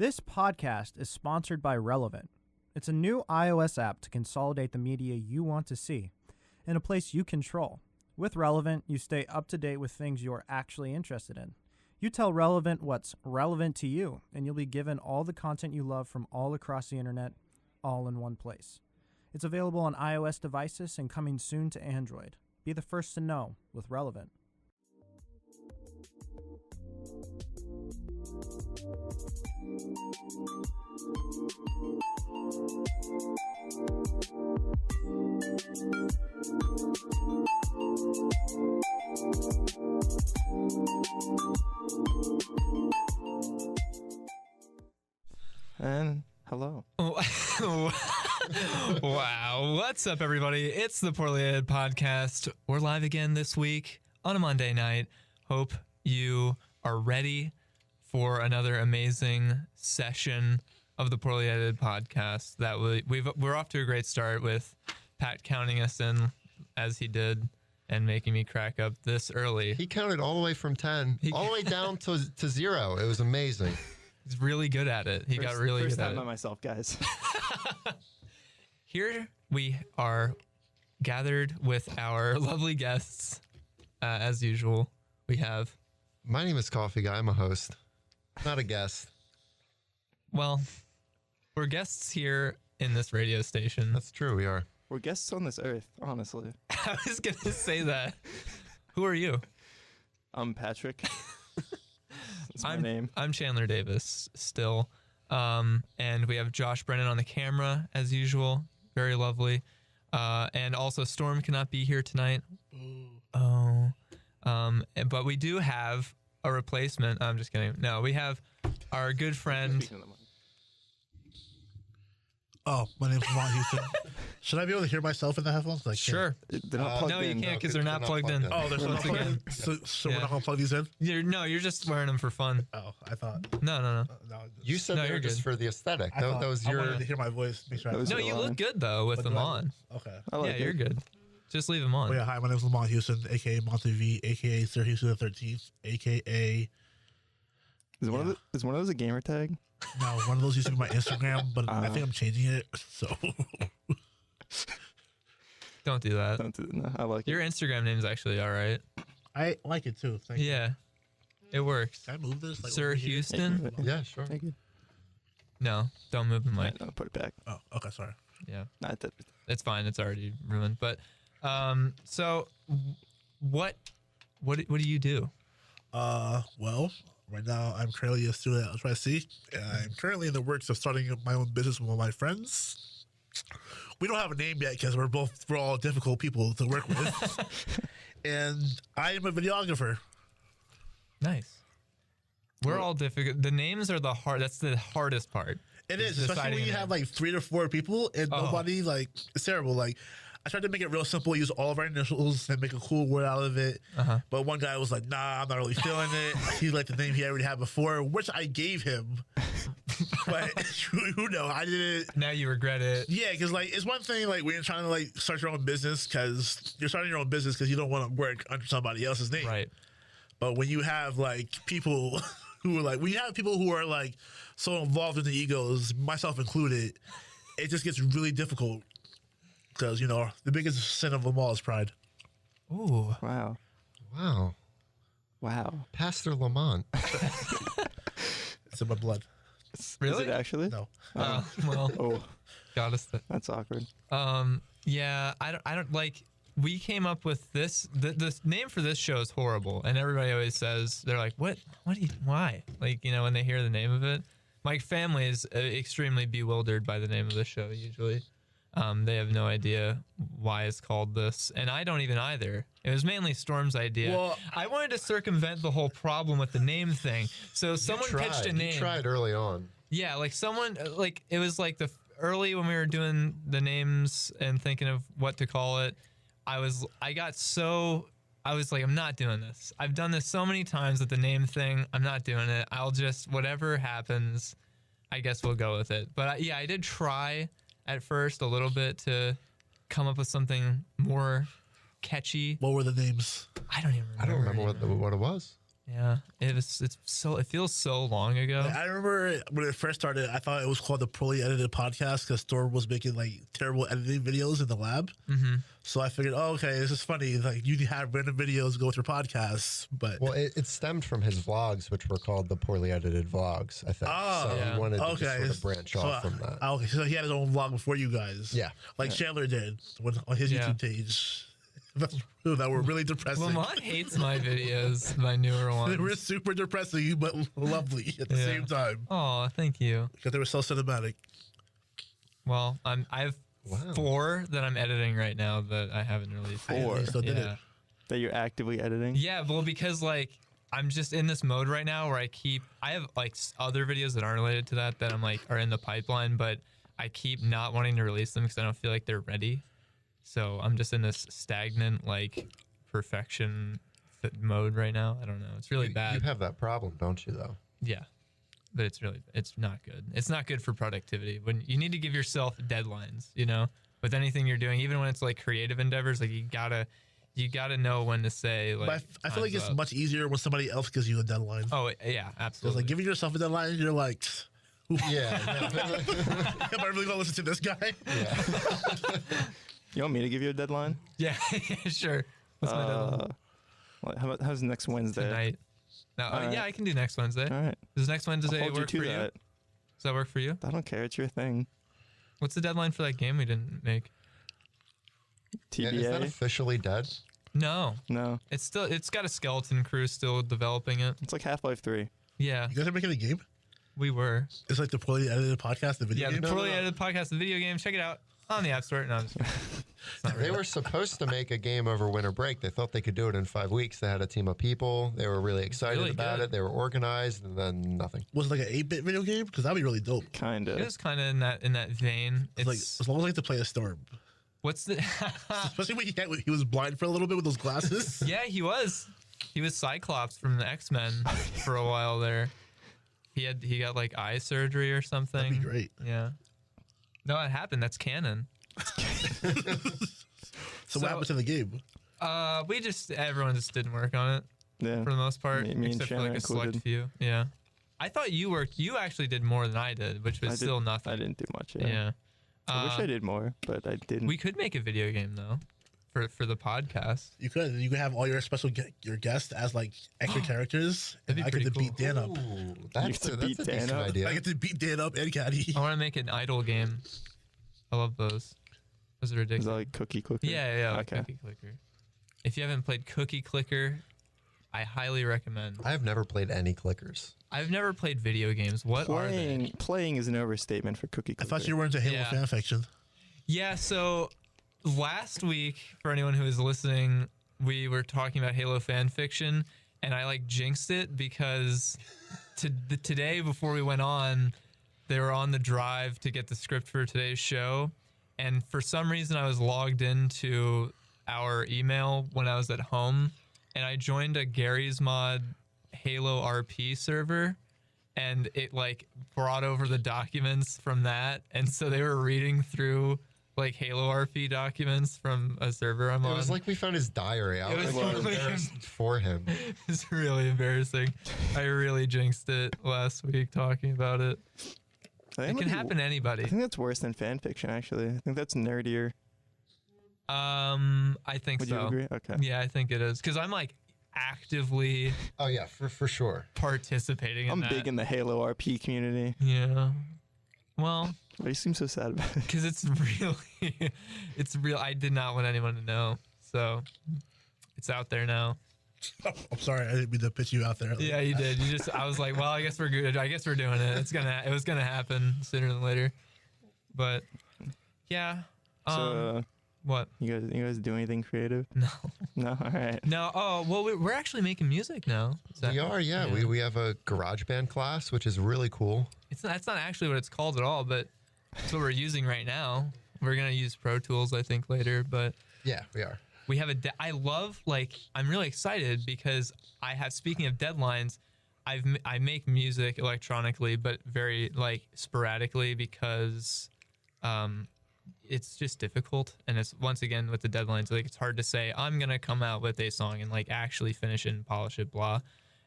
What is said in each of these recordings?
This podcast is sponsored by Relevant. It's a new iOS app to consolidate the media you want to see in a place you control. With Relevant, you stay up to date with things you're actually interested in. You tell Relevant what's relevant to you, and you'll be given all the content you love from all across the internet, all in one place. It's available on iOS devices and coming soon to Android. Be the first to know with Relevant. And hello. Wow. What's up, everybody? It's the Poorly Edited Podcast. We're live again this week on a Monday night. Hope you are ready for another amazing session of the Poorly Edited Podcast. That we're off to a great start with Pat counting us in as he did and making me crack up this early. He counted all the way from 10, all the way down to 0. It was amazing. He's really good at it. He got really good at it. First time by myself, guys. Here we are gathered with our lovely guests. As usual, we have... My name is Coffee Guy. I'm a host, not a guest. Well, we're guests here in this radio station. That's true, we are. We're guests on this earth, honestly. I was going to say that. Who are you? I'm Patrick. That's my name. I'm Chandler Davis still. And we have Josh Brennan on the camera, as usual. Very lovely. And also Storm cannot be here tonight. Oh. But we do have a replacement. I'm just kidding. No, we have our good friend. Oh, my name's Lamont Houston. Should I be able to hear myself in the headphones? Like, sure. They're not plugged no, in. you can't because they're not plugged in. Oh, they're not plugged in. So we're not going to plug these in? You're just wearing them for fun. Oh, I thought. No. You said they were just for the aesthetic. That was I your... wanted to hear my voice. Make sure No, you look good, though, with them on. Okay. You're good. Just leave them on. Well, yeah, hi, my name's Lamont Houston, a.k.a. Monty V, a.k.a. Sir Houston the 13th, a.k.a. Is one of those a gamer tag? No, one of those used to be my Instagram, but I think I'm changing it, so... Don't do that. No, I like Your Instagram name's actually all right. I like it, too. Thank you. Yeah, it works. Can I move this? Like, Sir Houston? Yeah, sure. Thank you. No, don't move the mic. No, put it back. Oh, okay, sorry. Yeah, Not that. it's fine. It's already ruined. But so what do you do? Well, right now I'm currently a student at SYC, and I'm currently in the works of starting my own business with one of my friends. We don't have a name yet because we're all difficult people to work with. And I am a videographer. Nice. We're all difficult. The names are that's the hardest part. It is, especially when you have like 3 to 4 people and nobody, like, it's terrible. Like, I tried to make it real simple, use all of our initials and make a cool word out of it. But one guy was like, nah, I'm not really feeling it. He liked the name he already had before, which I gave him. But who knows? I didn't. Now you regret it. Yeah, because like it's one thing like when you're trying to like start your own business because you're starting your own business because you don't want to work under somebody else's name. Right. But when you have like people who are like, when you have people who are like so involved in the egos, myself included, it just gets really difficult because, you know, the biggest sin of them all is pride. Ooh. Wow. Pastor Lamont. It's in my blood. Really? Is it actually? No. Well. Got us. That's awkward. Yeah. I don't like. We came up with this. The name for this show is horrible, and everybody always says they're like, "What? Why?" Like, you know, when they hear the name of it, my family is extremely bewildered by the name of the show. Usually, they have no idea why it's called this, and I don't even either. It was mainly Storm's idea. Well, I wanted to circumvent the whole problem with the name thing. So someone pitched a name. You tried early on. Yeah, like someone, like it was like the early when we were doing the names and thinking of what to call it. I was like, I'm not doing this. I've done this so many times with the name thing. I'm not doing it. I'll just, whatever happens, I guess we'll go with it. But yeah, I did try at first a little bit to come up with something more catchy. What were the names? I don't even remember. I don't remember what it was. Yeah, it feels so long ago. I remember when it first started, I thought it was called the Poorly Edited Podcast because Storm was making like terrible editing videos in the lab. Mm-hmm. So I figured, oh, okay, this is funny. Like you have random videos go with your podcasts, but Well, it stemmed from his vlogs, which were called the Poorly Edited Vlogs, I think. Oh, so yeah. he wanted to okay, just sort of branch off from that. Okay, so he had his own vlog before you guys. Yeah. Like Chandler did on his Yeah. YouTube page. That were really depressing. Lamont hates my videes, my newer ones. They were super depressing, but lovely at the Yeah. same time Oh, thank you. because they were so cinematic. Well, I have Wow. 4 that I'm editing right now that I haven't released. Four? You still did Yeah. it. That you're actively editing. Yeah, well, because like I'm just in this mode right now where I have like other videos that aren't related to that I'm like are in the pipeline, but I keep not wanting to release them because I don't feel like they're ready. So I'm just in this stagnant like perfection mode right now. I don't know. It's really bad. You have that problem, don't you, though? Yeah, but it's not good. It's not good for productivity. When you need to give yourself deadlines, you know, with anything you're doing, even when it's like creative endeavors, like you gotta know when to say like. But I feel like time's it's up. much easier when somebody else gives you a deadline. Oh yeah, It's absolutely. like giving yourself a deadline, you're like, Yeah. am I really gonna listen to this guy? You want me to give you a deadline? Yeah, sure. What's my deadline? How's next Wednesday? Tonight. No, Alright. yeah, I can do next Wednesday. All right. Does next Wednesday I'll hold you work to for you? that. Does that work for you? I don't care. It's your thing. What's the deadline for that game we didn't make? Yeah, is that TBA? officially dead? No, No. it's got a skeleton crew still developing it. It's like Half-Life 3. Yeah, You guys are making a game? we were. It's like the Poorly Edited Podcast, the video Yeah, the game? poorly edited podcast, the video game. Check it out on the App Store. No, I'm just kidding. It's not They real. were supposed to make a game over winter break. They thought they could do it in 5 weeks. They had a team of people. They were really excited Really about good. it. They were organized, and then nothing. Was it like an 8-bit video game? Because that'd be really dope. Kinda. It was kind of in that vein. It's like It's as long as I get to play a Storm. what's the? Especially when he was blind for a little bit with those glasses. Yeah, he was Cyclops from the X-Men for a while there. He got like eye surgery or something. That'd be great. Yeah. No, it happened. That's canon. So what happened to the game? Everyone just didn't work on it Yeah. for the most part, Me and except for like Shannon a select included. few. Yeah. I thought you worked. You actually did more than I did, which was still nothing. I didn't do much. Yeah. Yeah. I wish I did more, but I didn't. We could make a video game though, for the podcast. You could have all your your guests as like extra characters. That'd And be I get to pretty beat Dan up. Ooh, that's to a beat Dan decent up? idea. I get to beat Dan up and Caddy. I want to make an idle game. I love those. Those are Is ridiculous. that like Cookie Clicker? Yeah, like Okay. Cookie Clicker. If you haven't played Cookie Clicker, I highly recommend. I have never played any clickers. I've never played video games. What are they? Playing is an overstatement for Cookie I Clicker. thought you were into Halo Yeah. fan fiction. Yeah, so last week, for anyone who is listening, we were talking about Halo fan fiction, and I like jinxed it because today before we went on, they were on the drive to get the script for today's show, and for some reason I was logged into our email when I was at home, and I joined a Gary's Mod Halo RP server, and it like brought over the documents from that, and so they were reading through like Halo RP documents from a server I'm on. It was like we found his diary. I It was was really really embarrassed for him. It's really embarrassing. I really jinxed it last week talking about it. It can happen to anybody. I think that's worse than fan fiction, actually. I think that's nerdier. I think Would so. you agree? Okay. Yeah, I think it is because I'm like actively Oh yeah, for sure. participating in I'm that. big in the Halo RP community. Yeah. Well, Why you seem so sad about it? because it's really, it's real. I did not want anyone to know, so it's out there now. I'm sorry, I didn't mean to pitch you out there. Yeah, you did. I was like, well, I guess we're good. I guess we're doing it. It was gonna happen sooner than later. But yeah. So, What? you guys do anything creative? No. No. All right. No. Oh, well, we're actually making music now. Is that- We are, yeah. We have a garage band class, which is really cool. That's not actually what it's called at all, but it's what we're using right now. We're gonna use Pro Tools, I think, later, but Yeah, we are. we have I love, like, I'm really excited because speaking of deadlines, I make music electronically, but very like sporadically because it's just difficult, and it's once again with the deadlines, like it's hard to say I'm gonna come out with a song and like actually finish it and polish it, blah.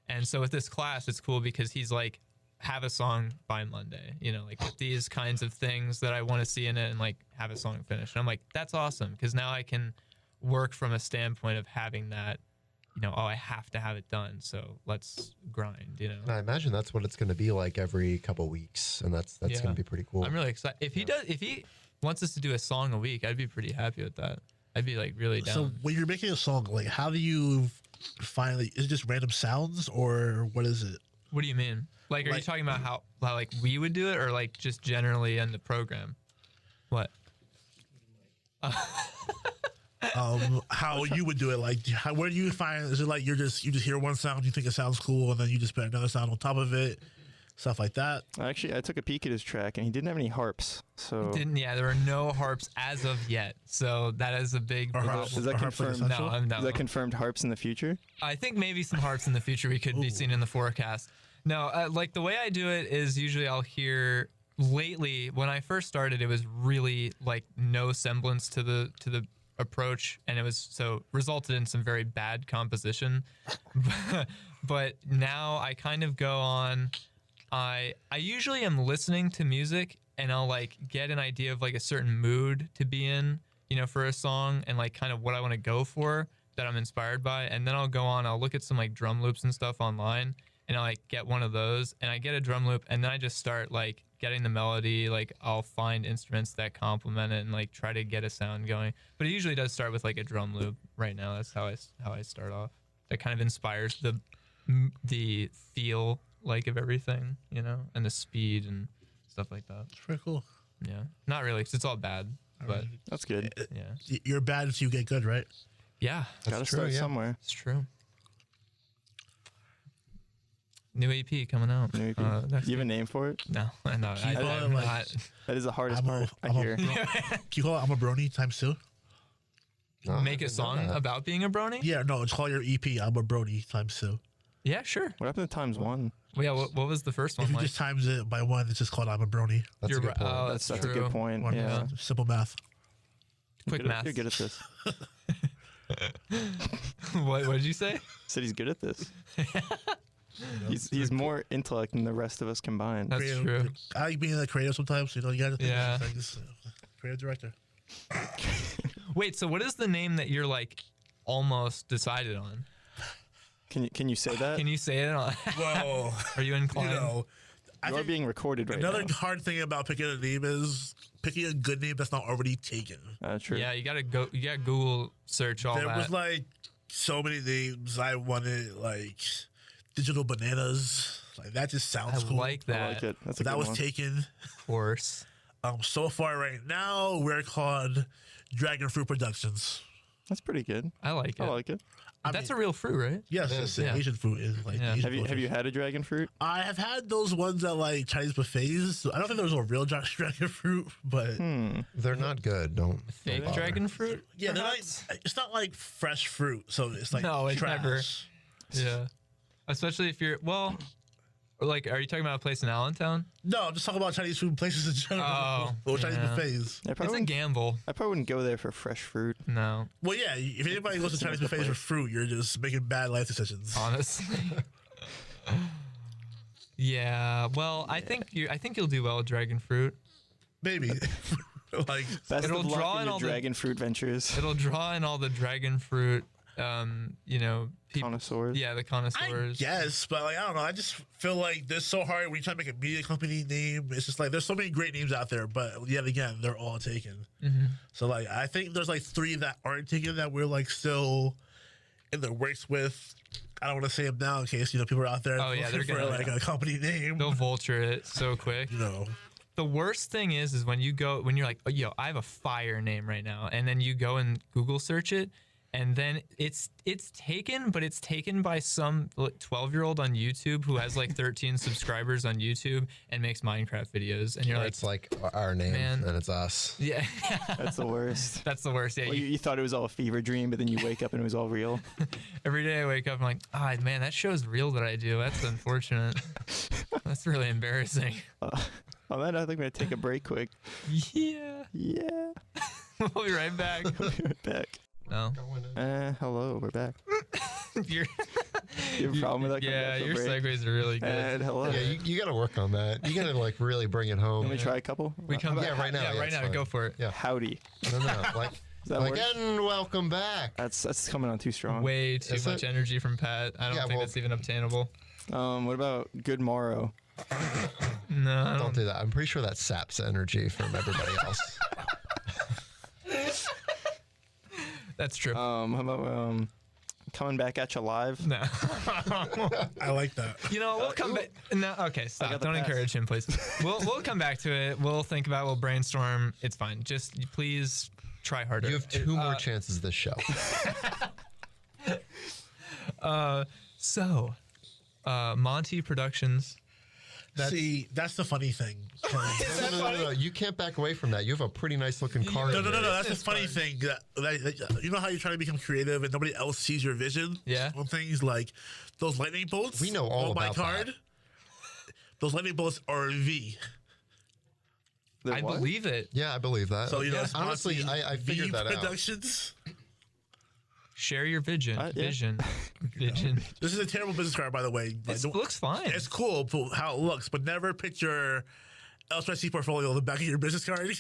And so with this class, it's cool because he's like, have a song by Monday, you know, like with these kinds of things that I want to see in it, and like have a song finished. And I'm like, that's awesome, because now I can work from a standpoint of having that, you know, oh, I have to have it done, so let's grind, you know. And I imagine that's what it's going to be like every couple weeks, and that's Yeah. going to be pretty cool. I'm really excited. If he wants us to do a song a week, I'd be pretty happy with that. I'd be like really down. So when you're making a song, like how do you find, like, is it just random sounds or what is it? What do you mean? Like, are you Like- talking about how like we would do it, or like just generally in the program? What? How you would do it? Like, where do you find? Is it like you just hear one sound, you think it sounds cool, and then you just put another sound on top of it, stuff like that? Actually, I took a peek at his track, and he didn't have any harps. So There were no harps as of yet. So that is a big. Or harps- is that or harps like confirmed? essential? No, is that confirmed harps in the future? I think maybe some harps in the future we could be seen in the forecast. No, like the way I do it is usually I'll hear. Lately, when I first started, it was really like no semblance to the approach, and it was so resulted in some very bad composition. But now I kind of go on. I usually am listening to music, and I'll like get an idea of like a certain mood to be in, you know, for a song, and like kind of what I want to go for that I'm inspired by, and then I'll go on. I'll look at some like drum loops and stuff online, and I'll like get one of those, and I get a drum loop, and then I just start like getting the melody. Like I'll find instruments that complement it and like try to get a sound going. But it usually does start with like a drum loop. Right now, that's how I start off. That kind of inspires the feel like of everything, you know, and the speed and stuff like that. It's pretty cool. Yeah, not really, 'cause it's all bad, but That's good. yeah, You're bad until you get good, right? yeah, Gotta true, start yeah. somewhere. it's true. New EP coming out. New EP. next You have a week. name for it? No, I know. Keep on, I'm like- not. That is the hardest I'm part. I I'm hear. Can you call it I'm a Brony times 2? No, I Make a didn't know song that. about being a brony? Yeah, no, it's called your EP. I'm a Brony times 2. Yeah, sure. What happened to times one? Well, yeah, what was the first one If you like? just times it by 1, it's just called I'm a Brony. That's You're a good right. point. Oh, That's that's a true. good point. One, Yeah. simple math. Quick You're good- math. You're good at this. What did you say? Said he's good at this. He's more intellect than the rest of us combined. That's true. I like being a creative sometimes. You know, you got to think. Yeah. Like this, creative director. Wait, so what is the name that you're like almost decided on? Can you say that? Can you say it on? Well, Are you you inclined? know, I You are think being recorded right another now. hard thing about picking a name is picking a good name that's not already taken. True. Yeah, you gotta Google search all There that. was like so many names I wanted, like Digital Bananas. Like that just I sounds cool. like I that. like it. That's a But that good was one. taken. Of course. So far right now, we're called Dragon Fruit Productions. That's pretty good. I like it. I like it. That's a real fruit, right? Yes, Yeah. it's Yeah. Asian fruit. Is like Yeah. Asian Have you culture. had a dragon fruit? I have had those ones at like Chinese buffets. I don't think there was a real dragon fruit, but They're not good. Don't Fake bother. dragon fruit? yeah, they're perhaps? like, it's not like fresh fruit, so it's like No, it's trash. never. Yeah. Especially if you're or like, are you talking about a place in Allentown? No, I'm just talking about Chinese food places in general. Oh, or Chinese yeah. buffets. I It's probably, a gamble. I probably wouldn't go there for fresh fruit. No, Well, yeah, if anybody goes to Chinese buffets for fruit, you're just making bad life decisions. honestly. Yeah. Well, I think you'll do well with dragon fruit. Maybe. Like, Best It'll of luck draw in in your all the- dragon fruit ventures. It'll draw in all the dragon fruit, people. Connoisseurs. Yeah, the I connoisseurs. guess, but like I don't know. I just feel like this so hard when you try to make a media company name. It's just like there's so many great names out there, but yet again, they're all taken. Mm-hmm. So like I think there's like 3 that aren't taken that we're like still in the works with. I don't want to say them now in case people are out there Oh, yeah, looking they're for gonna- like a company name. They'll vulture it so quick. You know, The worst thing is when you're like, oh, yo, I have a fire name right now, and then you go and Google search it, and then it's taken, but it's taken by some 12-year-old on YouTube who has like 13 subscribers on YouTube and makes Minecraft videos, and you're like, It's like our name, Man. and it's us. yeah, That's the worst. that's the worst. Yeah, Well, you thought it was all a fever dream, but then you wake up and it was all real. every day I wake up, I'm like, ah, man, that show's real that I do. That's unfortunate. That's really embarrassing. On that, I think we're gonna take a break quick. Yeah, Yeah. we'll be right back. We'll be right back. No, Hello, we're back. you're You have a problem with that? Yeah, your segues are really good. And hello. Yeah, you got to work on that. You got to like really bring it home. Can we try a couple? We come back. Yeah, right now. Yeah, right now. fine. Go for it. Yeah. Howdy. No. Like, that like work? and welcome back. That's coming on too strong. Way too Is much it? energy from Pat. I don't think that's even obtainable. What about good morrow? No, I Don't do that. I'm pretty sure that saps energy from everybody else. That's true. How about coming back at you live? No. I like that. You know, we'll come back. No, okay, stop. got the Don't pass. encourage him, please. We'll come back to it. We'll think about it. We'll brainstorm. It's fine. Just please try harder. You have two more chances this show. Monty Productions. See, that's the funny thing. No. You can't back away from that. You have a pretty nice looking car. No. here. That's the funny thing. That you know how you're trying to become creative and nobody else sees your vision? Yeah. On things like those lightning bolts. We know all on my about card. that. Those lightning bolts are a V. The I what? believe it. Yeah, I believe that. So, you know, it's honestly, Monty I figured V that out. Productions. Share your vision. Yeah. Vision. Vision. This is a terrible business card, by the way. It looks fine. It's cool for how it looks, but never put your LSPC portfolio on the back of your business card.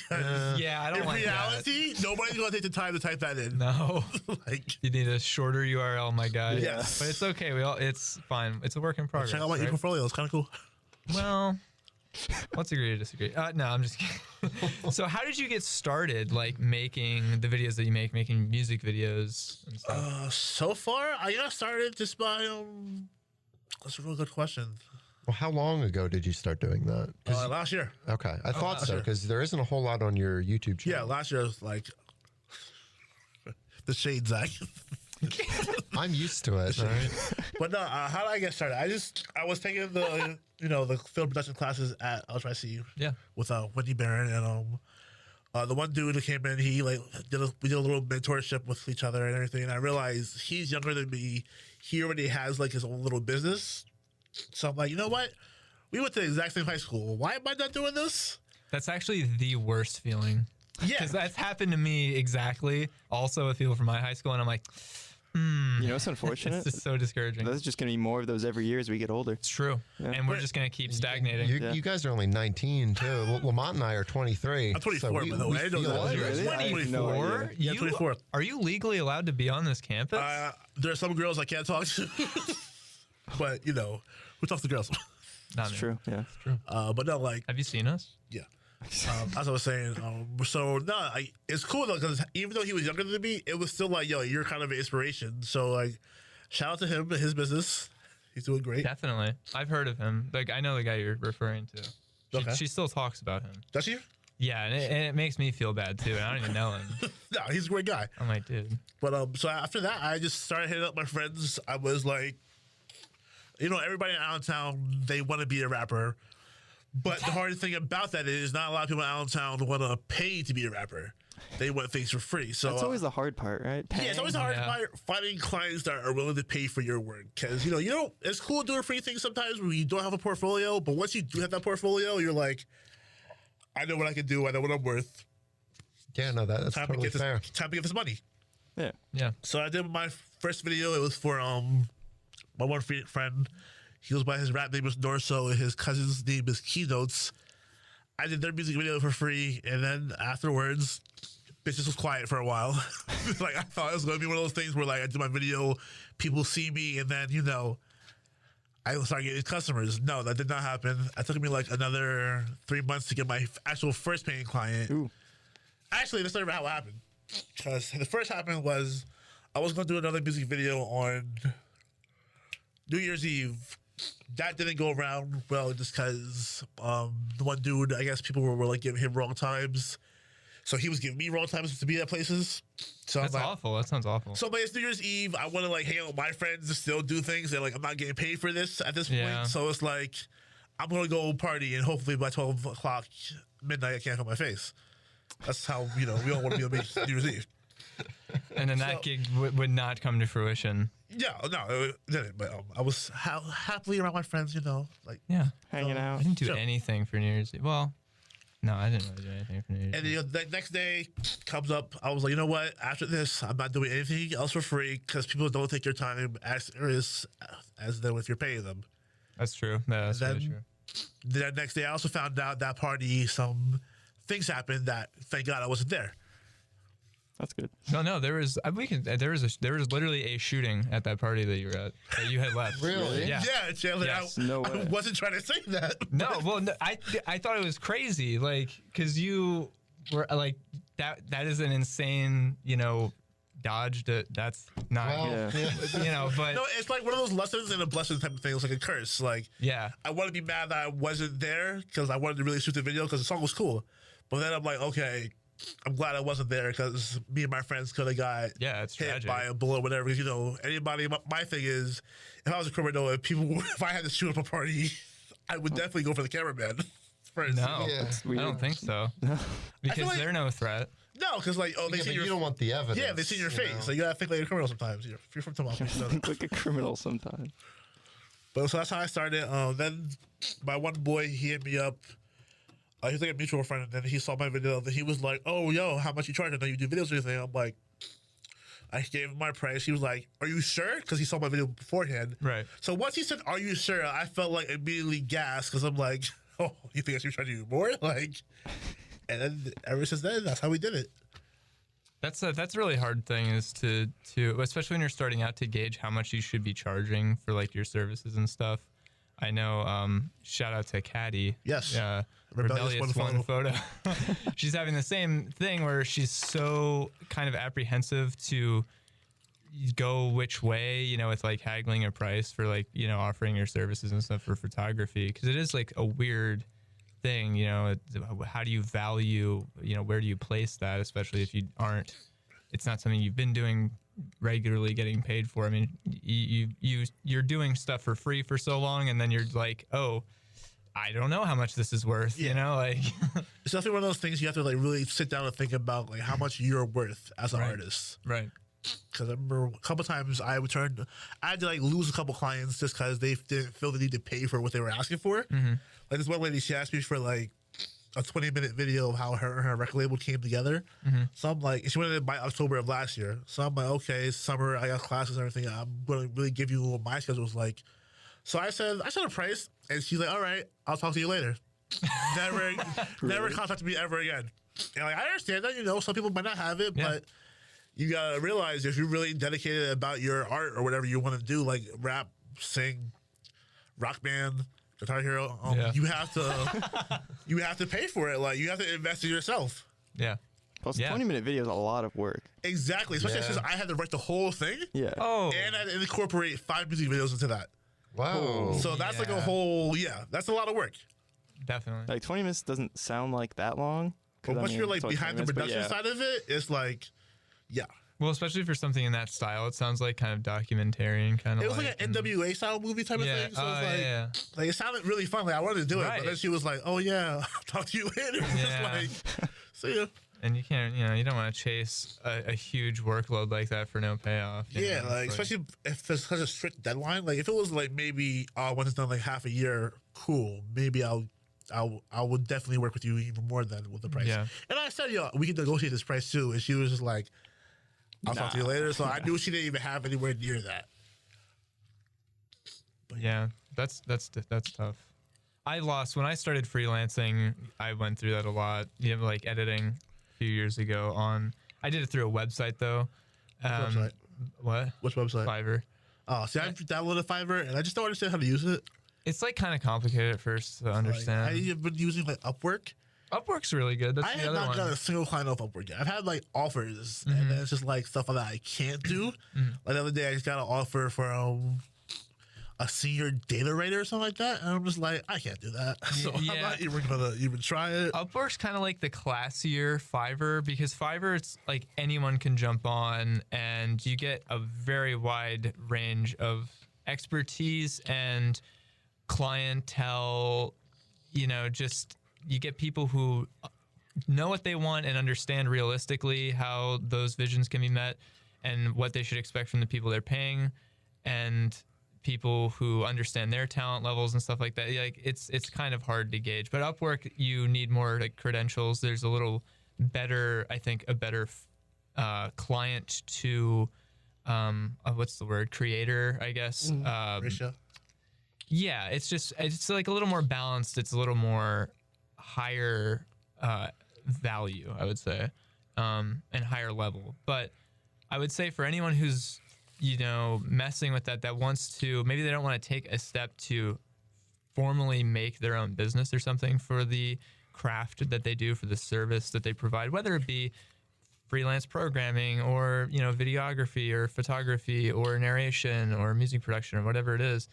Yeah, I don't In like reality, nobody's going to take the time to type that in. that. No. Like, You need a shorter URL, my guy. Yes. But it's okay. It's fine. It's a work in progress. check out my right? e-portfolio. It's kind of cool. Well, let's agree to disagree. No, I'm just kidding. So how did you get started, like making the videos that you make, making music videos and stuff? So far, I started just by that's a real good question. Well, how long ago did you start doing that? Last year. Okay, I thought so sure. because there isn't a whole lot on your YouTube channel. Yeah, last year was like the shade, Zach. I'm used to it. All right? But no, how did I get started? I was taking the the film production classes at LSPC. Yeah. With Wendy Barron and the one dude who came in, he we did a little mentorship with each other and everything. And I realized he's younger than me. He already has like his own little business. So I'm like, you know what? We went to the exact same high school. Why am I not doing this? That's actually the worst feeling. Yeah. Because that's happened to me exactly. Also with people from my high school, and I'm like, You know what's unfortunate? it's just so discouraging. There's just going to be more of those every year as we get older. It's true. Yeah. And we're just going to keep stagnating. You guys are only 19 too. Lamont and I are 23. I'm 24, so we, by the we way. I don't feel know. old. Really? I have no idea. 24? Yeah, 24. Are you legally allowed to be on this campus? There are some girls I can't talk to. But, who talks to girls? Not It's me. true. Yeah. But no, like, Have you seen us? yeah. As I was saying, so no, it's cool though because even though he was younger than me, it was still like, yo, you're kind of an inspiration. So like, shout out to him and his business. He's doing great. Definitely. I've heard of him. Like I know the guy you're referring to. Okay. She still talks about him. Does he? Yeah, and it makes me feel bad too. And I don't even know him. No, he's a great guy. I'm like, dude. But so after that, I just started hitting up my friends. I was like, everybody in Allentown, they want to be a rapper. But the hard thing about that is not a lot of people in Allentown want to pay to be a rapper. They want things for free. So That's always the hard part, right? yeah, it's always hard finding clients that are willing to pay for your work. Because, it's cool doing free things sometimes when you don't have a portfolio. But once you do have that portfolio, you're like, I know what I can do. I know what I'm worth. Yeah, no, that's Time totally fair. Time to get this money. Yeah. Yeah. So I did my first video. It was for my one friend. He goes by his rap name is Norso, and his cousin's name is Keynotes. I did their music video for free, and then afterwards, bitches was quiet for a while. Like I thought it was gonna be one of those things where like I do my video, people see me, and then I start getting customers. No, that did not happen. It took me like another 3 months to get my actual first paying client. Ooh. Actually, that's not even how it happened. Because the first happened was I was gonna do another music video on New Year's Eve. That didn't go around well just because the one dude, I guess people were like giving him wrong times. So he was giving me wrong times to be at places. So That's I'm like, awful. That sounds awful. so it's New Year's Eve. I want to like hang out with my friends and still do things. And like I'm not getting paid for this at this Yeah. point. So it's like I'm gonna go party and hopefully by 12 o'clock midnight I can't feel my face. That's how we all want to be on New Year's Eve. And then that gig would not come to fruition. Yeah, no, it didn't. But I was happily around my friends. Like Yeah. Hanging I out. didn't do Sure. anything for New Year's Eve. Well, No, I didn't really do anything for New Year's. And the next day comes up. I was like, you know what? After this, I'm not doing anything else for free because people don't take your time as serious as though if you're paying them. That's true. No, that's really true. The next day, I also found out that party, some things happened that, thank God, I wasn't there. That's good. No, there was literally a shooting at that party that you were at that you had left. Really? Yeah. Yeah, Chandler, Yes. No I way. wasn't trying to say that. No, well, no, I thought it was crazy, like, because you were like that is an insane, dodge. That's not, Well, Yeah. but No, it's like one of those lessons and a blessing type of thing. It's like a curse. Like, yeah, I want to be mad that I wasn't there because I wanted to really shoot the video because the song was cool. But then I'm like, okay, I'm glad I wasn't there because me and my friends could have got it's hit tragic. by a bullet or whatever. Because, anybody, my thing is, if I was a criminal, if I had to shoot up a party, I would definitely go for the cameraman first. No, Yeah. That's I weird. don't think so. Because like- they're no threat. No, because they Yeah, see but your you don't want the evidence. yeah, they see your face. know? So you gotta think like a criminal sometimes. If you're from tomorrow. Think like a criminal sometimes. But so that's how I started. Then my one boy, he hit me up. He was like a mutual friend, and then he saw my video. And he was like, "Oh, yo, how much you charge? I know you do videos or anything." I'm like, I gave him my price. He was like, "Are you sure?" Because he saw my video beforehand. Right. So once he said, "Are you sure?" I felt like immediately gassed because I'm like, "Oh, you think I should charge you more?" Like, and then ever since then, that's how we did it. That's a really hard thing is to especially when you're starting out to gauge how much you should be charging for like your services and stuff. I know. Shout out to Caddy. Yes. Rebellious Rebellious one one photo. She's having the same thing where she's so kind of apprehensive to go which way, with like haggling a price for like, offering your services and stuff for photography. Because it is like a weird thing, how do you value, where do you place that, especially if it's not something you've been doing regularly getting paid for. I mean, you're doing stuff for free for so long, and then you're like, oh, I don't know how much this is worth, like It's definitely one of those things you have to like really sit down and think about like how much you're worth as an artist. right. Because I remember a couple times I had to like lose a couple clients just because they didn't feel the need to pay for what they were asking for. Mm-hmm. Like this one lady, she asked me for like a 20-minute video of how her record label came together. Mm-hmm. So I'm like, she wanted it by October of last year. So I'm like, okay, summer, I got classes and everything. I'm going to really give you what my schedule was like. So I said a price, and she's like, all right, I'll talk to you later. Never contacted me ever again. And like, I understand that, some people might not have it, but you gotta realize if you're really dedicated about your art or whatever you want to do, like rap, sing, rock band, Guitar Hero, you have to pay for it. Like you have to invest in yourself. Yeah. Plus, Yeah. 20-minute video is a lot of work. Exactly, especially since I had to write the whole thing, Yeah. Oh. and I had to incorporate 5 music videos into that. Wow. So that's like a Yeah. whole that's a lot of work. Definitely. Like 20 minutes doesn't sound like that long. But once you're like it's only behind 20 the minutes, but production side of it, it's like, Well, especially for something in that style, it sounds like kind of documentarian kind of. it was like an NWA style movie type of Yeah. thing. So Oh, it's like it sounded really fun. Like I wanted to do it, Right. but then she was like, "Oh yeah, I'll talk to you later." Yeah. Just like, see ya. And you can't, you don't want to chase a huge workload like that for no payoff. Yeah, It's like especially if there's such a strict deadline. Like if it was like maybe when it's done like half a year, cool. Maybe I would definitely work with you even more than with the price. Yeah. And I said, we can negotiate this price too. And she was just like, I'll talk to you later. So I knew she didn't even have anywhere near that. Yeah, that's tough. I lost when I started freelancing. I went through that a lot. Like editing a few years ago I did it through a website though. Website? What? Which website? Fiverr. Oh, see, I downloaded Fiverr and I just don't understand how to use it. It's like kind of complicated at first to understand. I've been using like Upwork. Upwork's really good. That's I the have other not one. got a single client off Upwork yet. I've had like offers, and then it's just like stuff that I can't do. Like the other day, I just got an offer for a senior data writer or something like that, and I'm just like, I can't do that. So I'm Yeah. not even gonna even try it. Upwork's kind of like the classier Fiverr because Fiverr, it's like anyone can jump on and you get a very wide range of expertise and clientele, just you get people who know what they want and understand realistically how those visions can be met and what they should expect from the people they're paying. And people who understand their talent levels and stuff like that. Like it's kind of hard to gauge. But Upwork, you need more like credentials. There's a little better, I think, a better client to what's the word? Creator, I guess. Ratio. Yeah, it's like a little more balanced. It's a little more higher value, I would say, and higher level. But I would say for anyone who's messing with that wants to, maybe they don't want to take a step to formally make their own business or something for the craft that they do, for the service that they provide, whether it be freelance programming or videography or photography or narration or music production or whatever it is.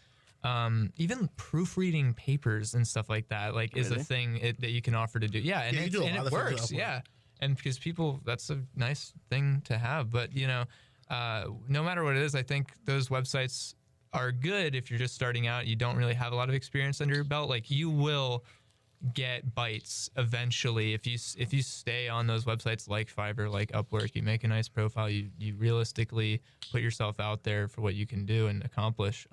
Even proofreading papers and stuff like that, like, is a thing that you can offer to do. Yeah, and it works. Yeah, and because that's a nice thing to have. But no matter what it is, I think those websites are good if you're just starting out. You don't really have a lot of experience under your belt. Like, you will get bites eventually if you stay on those websites like Fiverr, like Upwork. You make a nice profile. You realistically put yourself out there for what you can do and accomplish.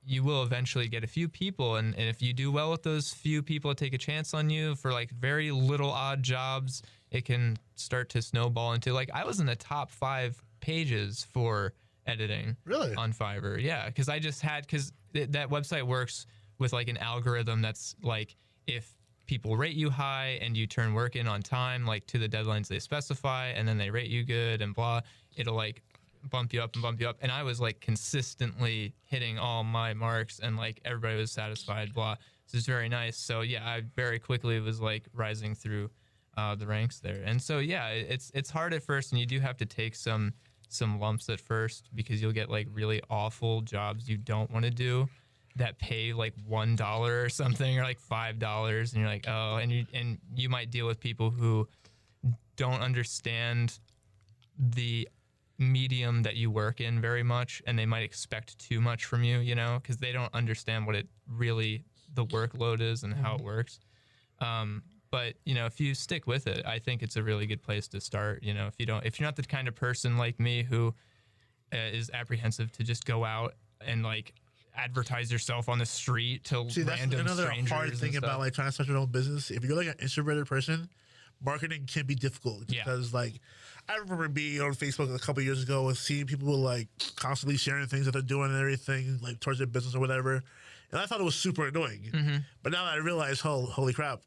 You will eventually get a few people, and if you do well with those few people that take a chance on you for like very little odd jobs, it can start to snowball into, like, I was in the top 5 pages for editing on Fiverr. Yeah, because that website works with like an algorithm that's like, if people rate you high and you turn work in on time, like to the deadlines they specify, and then they rate you good and blah, it'll like bump you up. And I was like consistently hitting all my marks, and like everybody was satisfied, blah. So it's very nice. So yeah, I very quickly was like rising through the ranks there. And so yeah, it's hard at first, and you do have to take some lumps at first, because you'll get like really awful jobs you don't want to do that pay like $1 or something, or like $5, and you're like, oh, and you might deal with people who don't understand the medium that you work in very much, and they might expect too much from you, because they don't understand what the workload is and how it works. But if you stick with it, I think it's a really good place to start. If you're not the kind of person like me who is apprehensive to just go out and like advertise yourself on the street to random strangers. That's another hard thing about like trying to start your own business. If you're like an introverted person, marketing can be difficult, because like, I remember being on Facebook a couple of years ago and seeing people like constantly sharing things that they're doing and everything, like towards their business or whatever. And I thought it was super annoying. Mm-hmm. But now that I realize, holy crap,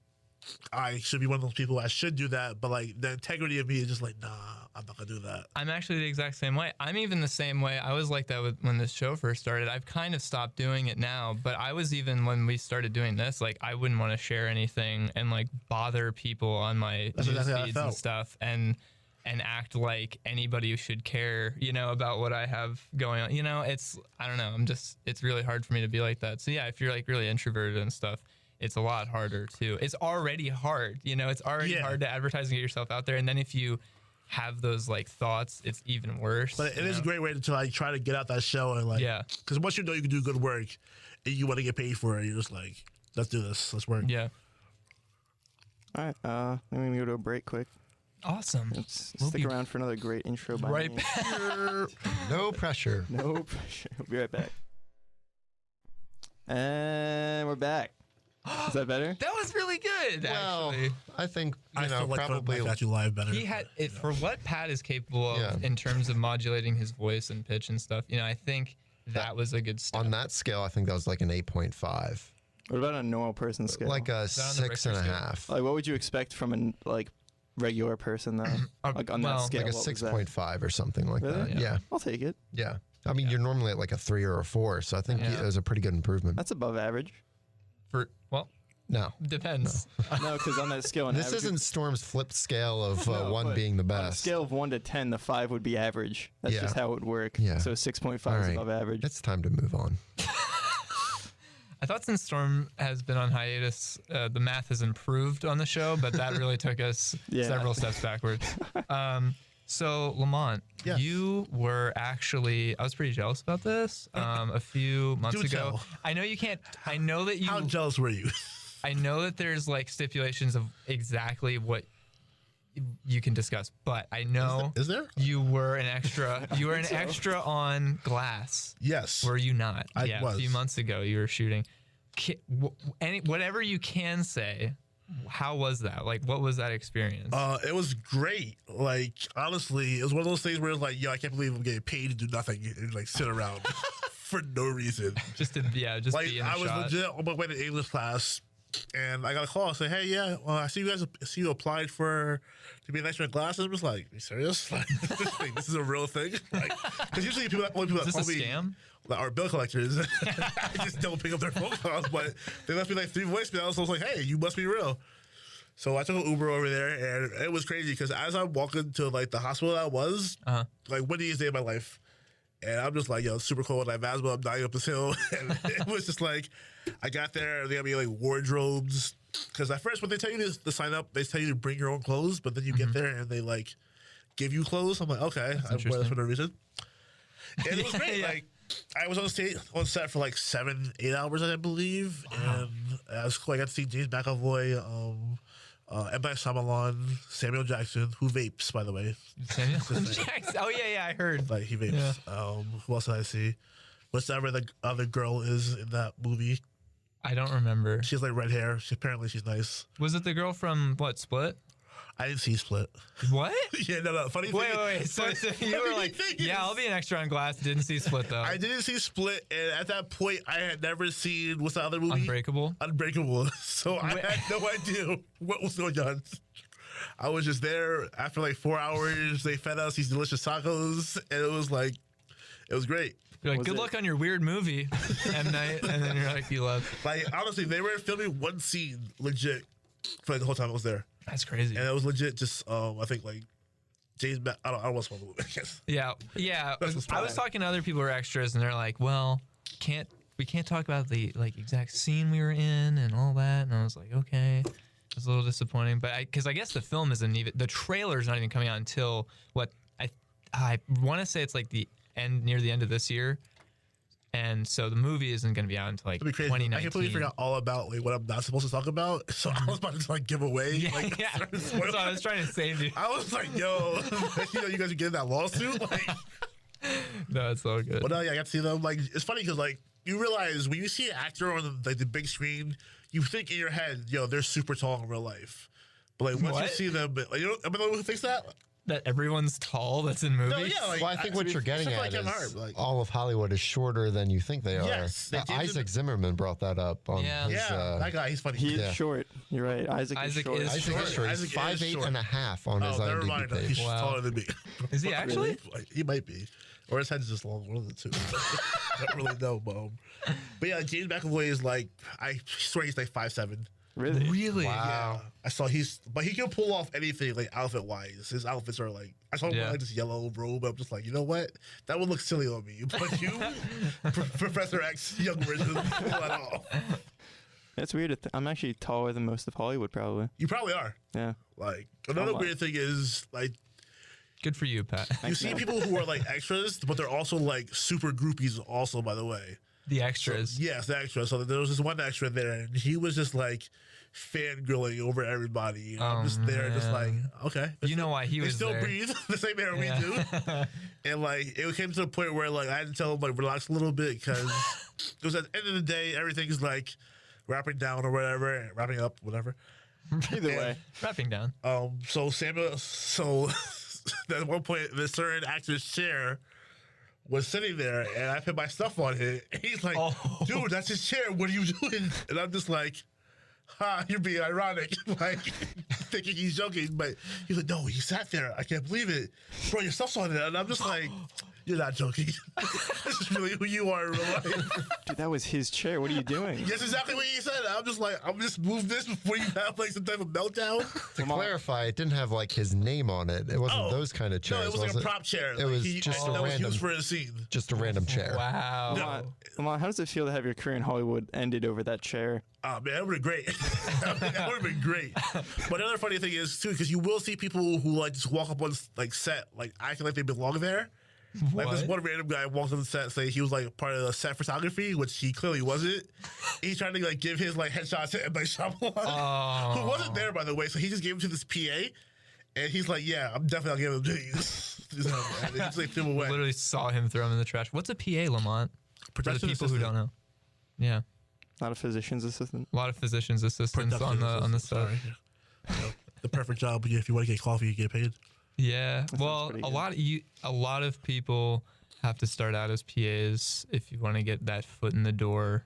I should be one of those people. I should do that. But like, the integrity of me is just like, nah, I'm not going to do that. I'm actually the exact same way. I'm even the same way. I was like that when this show first started. I've kind of stopped doing it now. But I was, even when we started doing this, like, I wouldn't want to share anything and like bother people on my news feeds and stuff. And act like anybody should care, about what I have going on. I don't know. It's really hard for me to be like that. So yeah, if you're like really introverted and stuff, it's a lot harder too. It's already hard, it's already hard to advertise and get yourself out there. And then if you have those like thoughts, it's even worse. But it is a great way to like try to get out that shell and like, because once you know you can do good work and you want to get paid for it, you're just like, let's do this. Let's work. Yeah. All right. I'm going to go to a break quick. Awesome. Stick around for another great intro by right me. No pressure. No pressure. We'll be right back. And we're back. Is that better? That was really good, actually. I think, I still like probably got you live better. He had it for what Pat is capable of in terms of modulating his voice and pitch and stuff. I think that was a good step. On that scale, I think that was like an 8.5. What about a normal person scale? Like a 6.5. Like, what would you expect from a regular person though? Like on that scale, like a 6.5 or something like that. Yeah, I'll take it. Yeah, I mean, you're normally at like a 3 or a 4, so I think it was a pretty good improvement. That's above average. No, depends. No, because on that scale, this isn't Storm's flipped scale of 1 being the best. On a scale of 1 to 10, the 5 would be average. That's just how it would work. Yeah. So 6.5 is above average. It's time to move on. I thought since Storm has been on hiatus, the math has improved on the show, but that really took us several steps backwards. So Lamont, you were actually, I was pretty jealous about this a few months ago. I know you can't, I know that you. How jealous were you? I know that there's like stipulations of exactly what you can discuss. But I know Is there? you were an extra. You were an extra on Glass. Yes. Were you not? I yeah, was. a few months ago you were shooting. Whatever you can say. How was that? Like, what was that experience? It was great. Like, honestly, it was one of those things where it's like, yo, I can't believe I'm getting paid to do nothing and like sit around for no reason. Just like, be in the I was shot. legit on my way to English class, and I got a call. Say, hey, yeah, I see you applied to be an extra in Glass. And I was like, are you serious? Like, this is a real thing. Like, because usually only people Is that this call a me scam? are bill collectors. I just don't pick up their phone calls, but they left me like 3 voicemails. So I was like, hey, you must be real. So I took an Uber over there, and it was crazy because as I'm walking to like the hospital I was, like windiest day of my life, and I'm just like, yo, it's super cold. I have asthma. I'm dying up this hill, and it was just like, I got there. They got me like wardrobes because at first when they tell you to sign up, they tell you to bring your own clothes, but then you get there and they like give you clothes. I'm like, okay, I wear this for no reason, and it was great. Yeah. Like, I was on set for like 7-8 hours, I believe, and it was cool. I got to see James McAvoy, M. Night Shyamalan, Samuel Jackson, who vapes, by the way. Samuel Jackson. Oh yeah, I heard. Like, he vapes. Yeah. Who else did I see? Whatever the other girl is in that movie. I don't remember. She has like red hair. Apparently she's nice. Was it the girl from what, Split? I didn't see Split. What? Yeah, no. Funny thing. Wait. So you were like, yeah, I'll be an extra on Glass. Didn't see Split though. I didn't see Split, and at that point, I had never seen what's the other movie? Unbreakable. So I had no idea what was going on. I was just there after like 4 hours. They fed us these delicious tacos, and it was great. You're like, good luck on your weird movie, M. Night, and then you're like, you left. Like, honestly, they were filming one scene legit for like, the whole time I was there, That's crazy. and it was legit. Just I think like James. I don't want to spoil the movie. I guess. Yeah. I was talking to other people who are extras, and they're like, well, we can't talk about the like exact scene we were in and all that. And I was like, okay. It's a little disappointing, but because I guess the film isn't even, the trailer's not even coming out until what I want to say it's like near the end of this year, and so the movie isn't going to be out until like It'd be crazy. 2019. I completely forgot all about like what I'm not supposed to talk about, so I was about to like give away. Yeah, like, yeah. certain So spoilers. I was trying to save you. I was like, yo, you guys are getting that lawsuit. Like, No, it's all good. but yeah, I got to see them. Like, it's funny because like you realize when you see an actor on the big screen, you think in your head, yo, they're super tall in real life. But like once you What? see them, like, you know, am I the one who thinks that? That everyone's tall that's in movies? No, yeah, like, Well, I think what you're getting except for, at like, Kevin is Hart, like- all of Hollywood is shorter than you think they are. Yes, they did. Isaac Zimmerman brought that up on Yeah. his. Yeah, that guy, he's funny. He is Yeah. short. You're right. Isaac is Isaac short. is Isaac is short. Isaac He's is 5'8" short. and a half on his Oh, never IMDb mind. page. He's Wow. taller than me. Is he actually? Like, he might be. Or his head's just long. One of the two. I don't really know, but yeah, James McAvoy is like, I swear he's like 5'7". Really? Really? Wow. Yeah, I saw but he can pull off anything like outfit wise. His outfits are like, I saw him Yeah. wear, like this yellow robe. I'm just like, you know what? That would look silly on me. But you, Professor X, young version, pull that off. That's weird. I'm actually taller than most of Hollywood, probably. You probably are. Yeah. Like, another Oh, my. weird thing is like, Good for you, Pat. you see people who are like extras, but they're also like super groupies also, by the way. The extras. Yes, the extra. So there was this one extra there, and he was just like fangirling over everybody. And I'm just there, just like, okay. You know why he They was still there. breathe the same air we do. And like, it came to a point where like I had to tell him like relax a little bit because it was at the end of the day, everything's like wrapping down or whatever, wrapping up, whatever. Either way. Wrapping down. So at one point, the certain actor's chair was sitting there, and I put my stuff on it. And he's like, Oh. "Dude, that's his chair. What are you doing?" And I'm just like, "Ha, you're being ironic," like thinking he's joking. But he's like, "No, he sat there. I can't believe it, bro. Your stuff's on it." And I'm just like, "You're not joking. This is really who you are in real life." Dude, that was his chair. What are you doing? That's exactly what he said. I'm just like, I'm just move this before you have like some type of meltdown. To clarify, it didn't have like his name on it. It wasn't those kind of chairs. No, it was like a prop chair. It was just a that was random, used for a scene. just a random chair. Wow. No. Lamont, how does it feel to have your career in Hollywood ended over that chair? Oh man, that would have been great. That would have been great. But another funny thing is too, because you will see people who like just walk up on like set, like acting like they belong there. Like this one random guy walked on the set, say he was like part of the set photography, which he clearly wasn't. He's trying to like give his like headshots to M. Night Shyamalan, who wasn't there by the way. So he just gave him to this PA, And he's like, yeah, I'm definitely gonna give him these. And he's like, threw him away. Literally saw him throw him in the trash. What's a PA, Lamont? For the people who don't know. Yeah. A lot of physician's assistant. A lot of physician's assistants on the set. Sorry. The perfect job. If you want to get coffee, you get paid. Yeah. That Well, a lot of people have to start out as PAs if you want to get that foot in the door,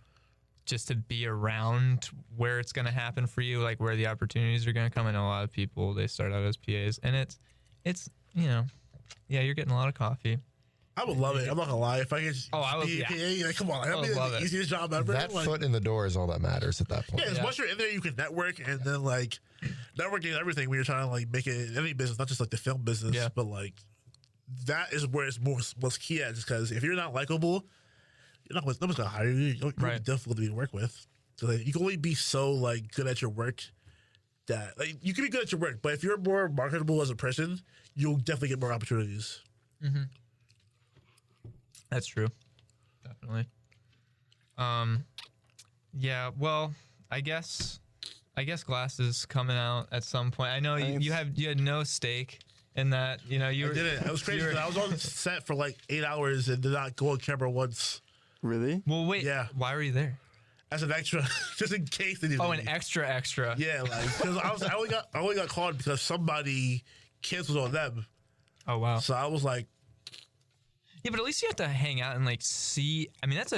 just to be around where it's going to happen for you, like where the opportunities are going to come. I know a lot of people, they start out as PAs, and it's yeah, you're getting a lot of coffee. I would love it. I'm not gonna lie. If I could be a PA, like, come on, that'd be the easiest job ever. That foot in the door is all that matters at that point. Yeah, once you're in there, you can network, and then like networking is everything when you're trying to like make it in any business, not just like the film business, but like that is where it's most key at. Just because if you're not likable, nobody's gonna hire you. You're be difficult to work with. So like, you can only be so like good at your work that like you can be good at your work, but if you're more marketable as a person, you'll definitely get more opportunities. Mm-hmm. That's true. Definitely. Yeah, well, I guess Glass is coming out at some point. I know you had no stake in that. You know, you I did it. It was crazy. I was on set for like 8 hours and did not go on camera once. Really? Well, wait. Yeah. Why were you there? As an extra, just in case they needed me. An extra. Yeah, like because I only got called because somebody canceled on them. Oh wow. So I was like, yeah, but at least you have to hang out and like see. I mean, that's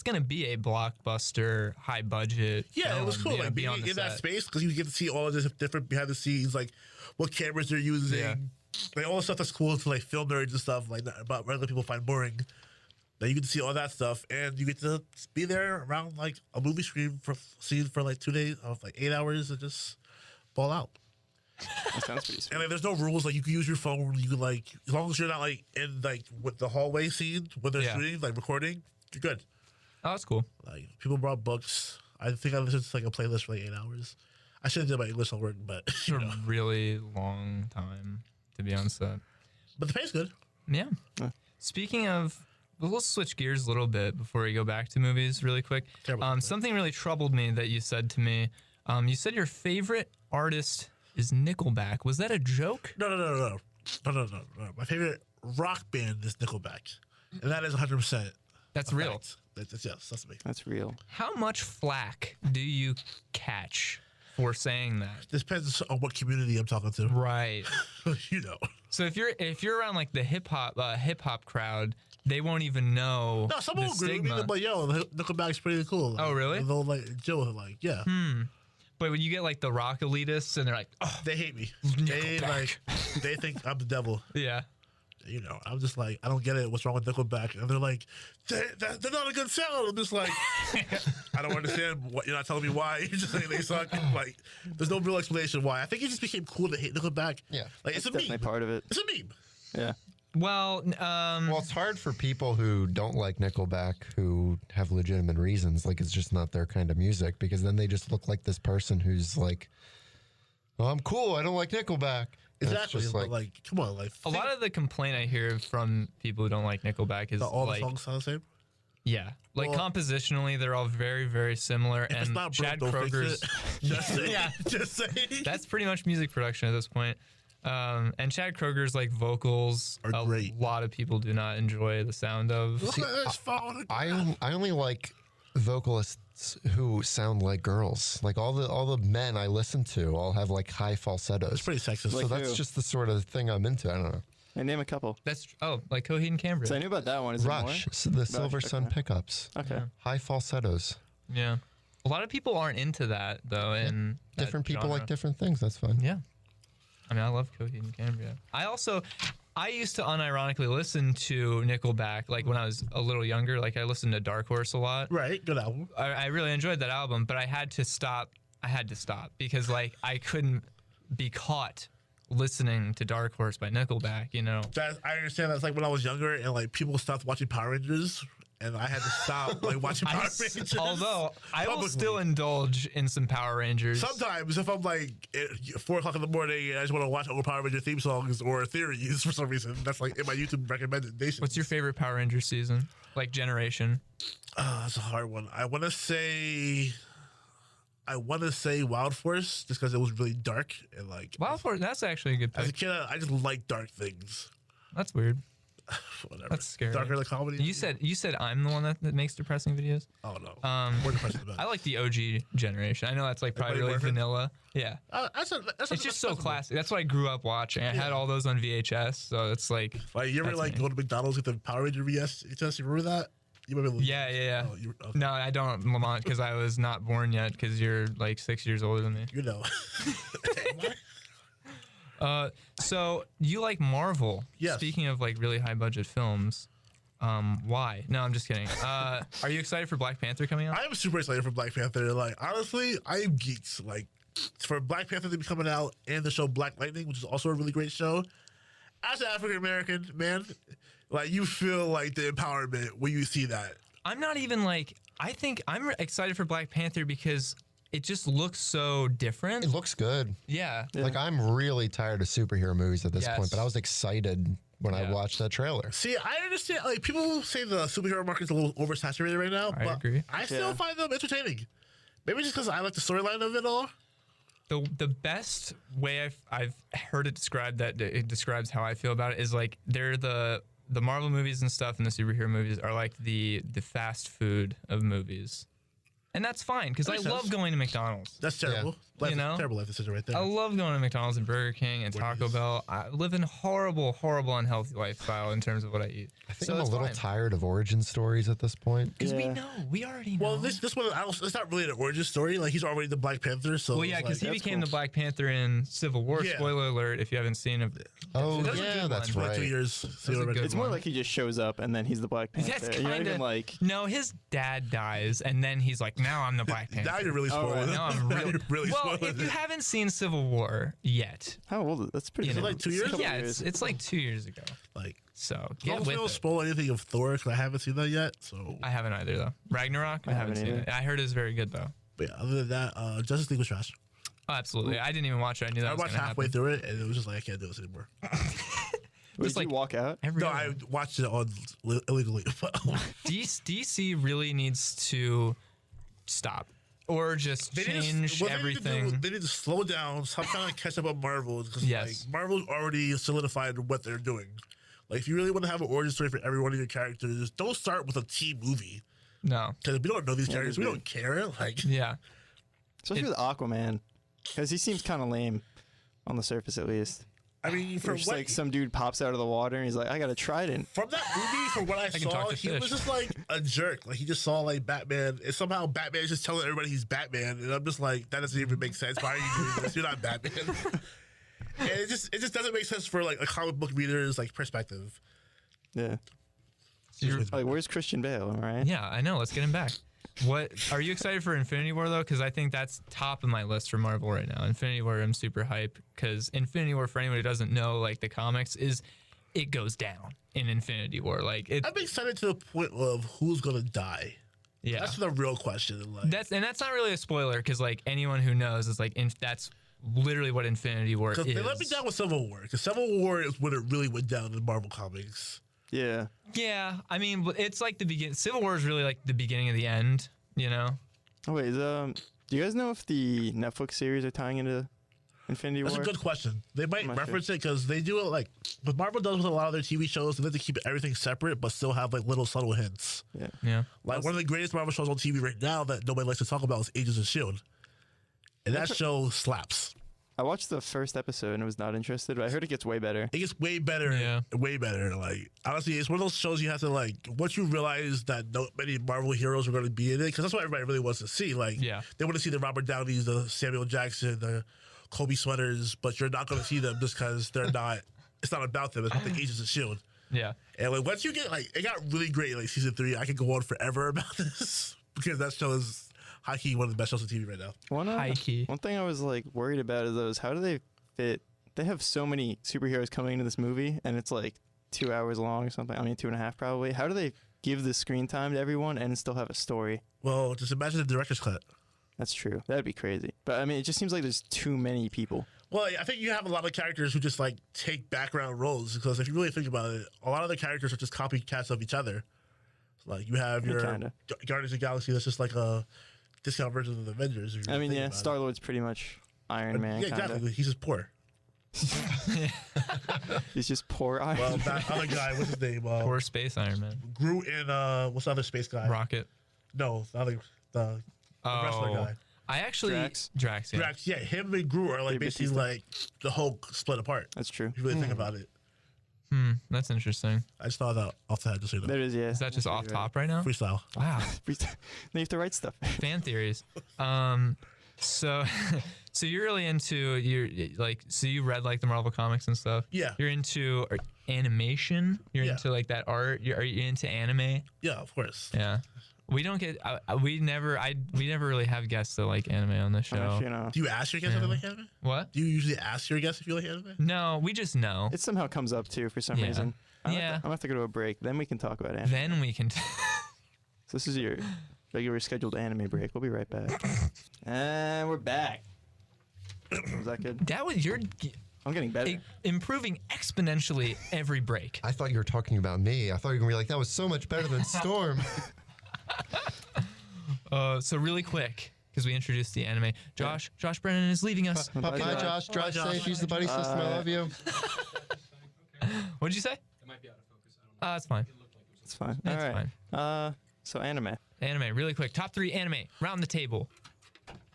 gonna be a blockbuster, high budget. Yeah, film, it was cool. Like being in that space because you get to see all of this different behind the scenes, like what cameras they're using, like all the stuff that's cool to like film nerds and stuff like that about regular people find boring. Then you get to see all that stuff, and you get to be there around like a movie scene for like 2 days of like 8 hours and just ball out. That sounds pretty sweet. And like, there's no rules. Like you can use your phone. You can like as long as you're not like in like with the hallway scene when they're shooting, like recording, you're good. Oh, that's cool. Like people brought books. I think I listened to like a playlist for like 8 hours. I should have done my English homework, but it's a really long time to be on set. But the pay's good. Yeah. Speaking of. We'll switch gears a little bit before we go back to movies really quick. Something really troubled me that you said to me. You said your favorite artist is Nickelback. Was that a joke? No. My favorite rock band is Nickelback. And that is 100%. That's real. That's me. That's real. How much flack do you catch for saying that? This depends on what community I'm talking to. Right. You know. So if you're around like the hip hop crowd, they won't even know. No, someone will agree with me, but yo, Nickelback's pretty cool. Like, oh, really? And they'll like Joe, like, yeah. But when you get like the rock elitists, and they're like, oh, they hate me. Nickelback. They think I'm the devil. Yeah. You know, I'm just like, I don't get it. What's wrong with Nickelback? And they're like, they're not a good sound. I'm just like, I don't understand. You're not telling me why. You're just saying they suck. Like, there's no real explanation why. I think it just became cool to hate Nickelback. Yeah, like it's a definitely meme. Part of it. It's a meme. Yeah. Well, it's hard for people who don't like Nickelback who have legitimate reasons. Like, it's just not their kind of music, because then they just look like this person who's like, "Oh, I'm cool. I don't like Nickelback." Exactly. Like, come on. Like, a lot of the complaint I hear from people who don't like Nickelback is all like, the songs sound the same. Yeah, like compositionally, they're all very, very similar. If and it's not Chad broke, Kroger's, just say, just say. That's pretty much music production at this point. And Chad Kroger's like vocals are great. A lot of people do not enjoy the sound of. See, I only like vocalists who sound like girls. Like all the men I listen to all have like high falsettos. It's pretty sexist. So that's just the sort of thing I'm into. I don't know. I name a couple. That's like Coheed and Cambria. So I knew about that one. Is Rush, the Silver Sun pickups. Okay. High falsettos. Yeah. A lot of people aren't into that though, and different people genre. like different things. That's fun. Yeah. I mean, I love Coheed and Cambria. I used to unironically listen to Nickelback, like when I was a little younger. Like I listened to Dark Horse a lot. Right, good album. I really enjoyed that album, but I had to stop because like I couldn't be caught listening to Dark Horse by Nickelback, you know. I understand that's like when I was younger and like people stopped watching Power Rangers. And I had to stop like watching Power Rangers. Although I will still indulge in some Power Rangers. Sometimes if I'm like at 4 o'clock in the morning and I just want to watch old Power Ranger theme songs or theories for some reason, that's like in my YouTube recommendations. What's your favorite Power Ranger season? Like generation? That's a hard one. I want to say I want to say Wild Force just because it was really dark and like Wild Force, that's actually a good as a pick. kid, I just like dark things. That's weird. Whatever. That's scary. Darker the comedy. You said I'm the one that makes depressing videos. Oh no. More depressing than that. I like the OG generation. I know that's like probably Buddy really Morphin? vanilla. Yeah. It's just so classic. That's what I grew up watching. I had all those on VHS, so it's like. Like you ever that's like me. go to McDonald's with the Power Ranger VHS? You remember that? You remember? Yeah. Oh, okay. No, I don't, Lamont, because I was not born yet. Because you're like 6 years older than me. You know. So you like Marvel? Yes. Speaking of like really high budget films, why? No, I'm just kidding. Are you excited for Black Panther coming out? I am super excited for Black Panther. Like honestly, I am geeked. Like for Black Panther to be coming out and the show Black Lightning, which is also a really great show. As an African American man, like you feel like the empowerment when you see that. I'm not even like. I think I'm excited for Black Panther because it just looks so different. It looks good. Yeah. Like I'm really tired of superhero movies at this Yes. point, but I was excited when I watched that trailer. See, I understand. Like people say the superhero market's a little oversaturated right now, I but agree. I still find them entertaining. Maybe just because I like the storyline of it all. The best way I've heard it described that it describes how I feel about it is like they're the Marvel movies and stuff and the superhero movies are like the fast food of movies. And that's fine because I makes love sense. going to McDonald's. That's terrible. You know? Terrible life decision right there. I love going to McDonald's and Burger King and Taco Bell. I live in a horrible, unhealthy lifestyle in terms of what I eat. I think So I'm a it's little fine. tired of origin stories at this point. Because we Yeah. know. We already know. Well, this one, it's not really an origin story. Like he's already the Black Panther, so Well, yeah, it's because like, he that's became cool. the Black Panther in Civil War. Yeah. Spoiler alert if you haven't seen it. Oh, That was a yeah, good that's one. like 2 right. years. So That's a already- good It's more one. like he just shows up and then he's the Black Panther. That's You're not kind even of like. no. His dad dies, and then he's like, "Now I'm the Black Panther." Now you're really spoiling. right. Now I'm Now real. you're really well, spoiling. if you haven't seen Civil War yet, How old is that's pretty You new. know, like 2 years? It's a couple yeah, years. it's like 2 years ago. like, So I get with don't it. spoil anything of Thor because I haven't seen that yet. So, I haven't either though. Ragnarok, I haven't haven't seen either. it. I heard it's very good though. but yeah, other than that, Justice League was trash. Oh, absolutely. I didn't even watch it. I knew that I was watched gonna halfway happen. through it, and it was just like I can't do this anymore. Did Just you like- walk out? Every No, other- I watched it on illegally. DC really needs to stop or just change everything. They need to slow down, stop trying to catch up on Marvel because Yes. like Marvel's already solidified what they're doing. Like if you really want to have an origin story for every one of your characters, don't start with a team movie No. because we don't know these characters. We agree. don't care. Like Yeah. Especially with Aquaman, because he seems kind of lame on the surface, at least. I mean, Where from just what like some dude pops out of the water and he's like, "I got a trident." from that movie, from what I can saw, talk to he fish. was just like a jerk. Like he just saw like Batman, and somehow Batman is just telling everybody he's Batman, and I'm just like, that doesn't even make sense. Why are you doing this? You're not Batman. And it just doesn't make sense for like a comic book reader's like perspective. Yeah. Like, where's Christian Bale? Am I right? Yeah, I know. Let's get him back. What are you excited for Infinity War though? Because I think that's top of my list for Marvel right now. Infinity War, I'm super hype because Infinity War, for anyone who doesn't know, like the comics, is it goes down in Infinity War. Like it, I'm excited to the point of who's gonna die. yeah. That's the real question. Like, That's not really a spoiler because like anyone who knows is like that's literally what Infinity War is. because they let me down with Civil War. Because Civil War is when it really went down in Marvel Comics. Yeah. Yeah, I mean it's like the begin. Civil War is really like the beginning of the end. You know. Oh wait, do you guys know if the Netflix series are tying into Infinity That's War? a good question. They might I'm not reference it because they do it like what Marvel does with a lot of their TV shows. They like to keep everything separate, but still have like little subtle hints. Yeah. Yeah. Like one of the greatest Marvel shows on TV right now that nobody likes to talk about is Agents of Shield, and that show slaps. I watched the first episode and was not interested, but I heard it gets way better. It gets way better, Yeah. way better. Like honestly, it's one of those shows you have to like. Once you realize that no many Marvel heroes are going to be in it, because that's what everybody really wants to see. Like, Yeah. they want to see the Robert Downeys, the Samuel Jackson, the Kobe Sweaters, but you're not going to see them just because they're not. It's not about them. It's about the Agents of Shield. Yeah. And like once you get like, it got really great. Like season 3, I could go on forever about this because that show is high key one of the best shows on TV right now. High key. One thing I was like worried about is those. How do they fit? They have so many superheroes coming into this movie, and it's like 2 hours long or something. I mean, 2.5 probably. How do they give the screen time to everyone and still have a story? Well, just imagine the director's cut. That's true. That'd be crazy. But I mean, it just seems like there's too many people. Well, I think you have a lot of characters who just like take background roles because if you really think about it, a lot of the characters are just copycats of each other. Like you have your Kinda. Guardians of the Galaxy that's just like a discount version of the Avengers. If you I mean, think yeah, about it. Star-Lord's pretty much Iron Man. Yeah, kinda. exactly. He's just poor. He's just poor Iron Well, Man. that other guy, what's his name? Or Space Iron Man. Groot and what's the other space guy? Rocket. No, the wrestler guy. I actually Drax. yeah. Drax, yeah, him and Groot are like Hey, basically Batista. like the Hulk split apart. That's true. If you really think about it. That's interesting. I just thought that off the head, just so you know. There it is, yeah. Is that just off top right now? Freestyle. Wow. Then you have to write stuff. Fan theories. So you're really into so you read like the Marvel comics and stuff. Yeah. You're into animation. You're Yeah. into like that art. Are you into anime? Yeah, of course. Yeah. We don't get. We never really have guests that like anime on the show. You know, Do you ask your guests if they like anime? What? Do you usually ask your guests if you like anime? No, we just know. it somehow comes up too for some Yeah. reason. I'm Yeah. gonna have to go to a break. Then we can talk about anime. Then we can. So this is your regular scheduled anime break. We'll be right back. And we're back. Was that good? That was you're I'm getting better. improving exponentially every break. I thought you were talking about me. I thought you were gonna be like, that was so much better than Storm. So really quick, because we introduced the anime. Josh Brennan is leaving us. Bye, Josh. Drive safe. Use the buddy system. I love you. What did you say? It might be out of focus. I don't know. It's fine. It's fine. That's All right. So anime. Anime, really quick. Top 3 anime. Round the table.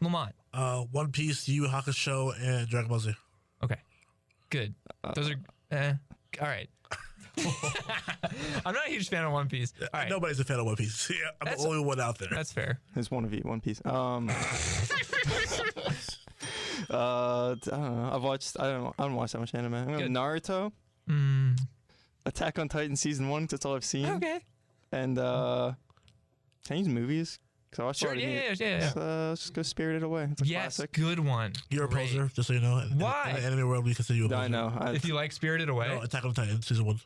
Lamont. One Piece, Yu Yu Hakusho, and Dragon Ball Z. Okay. Good. Those are. All right. I'm not a huge fan of One Piece. All right. Nobody's a fan of One Piece. Yeah, I'm That's- the only one out there. That's fair. There's one of you, One Piece. I don't know. I don't watch that much anime. I'm going Good. Naruto, Mm, Attack on Titan season 1. 'Cause that's all I've seen. okay. And can I use movies? Because I watched a Sure. lot of Yeah. movies. Yeah. Let's just go Spirited Away. It's a Yes. classic. Good one. You're a Great. poser, just so you know. Why? In the anime world, we consider you a poser. I know. If you like Spirited Away. No, Attack on Titan, season 1.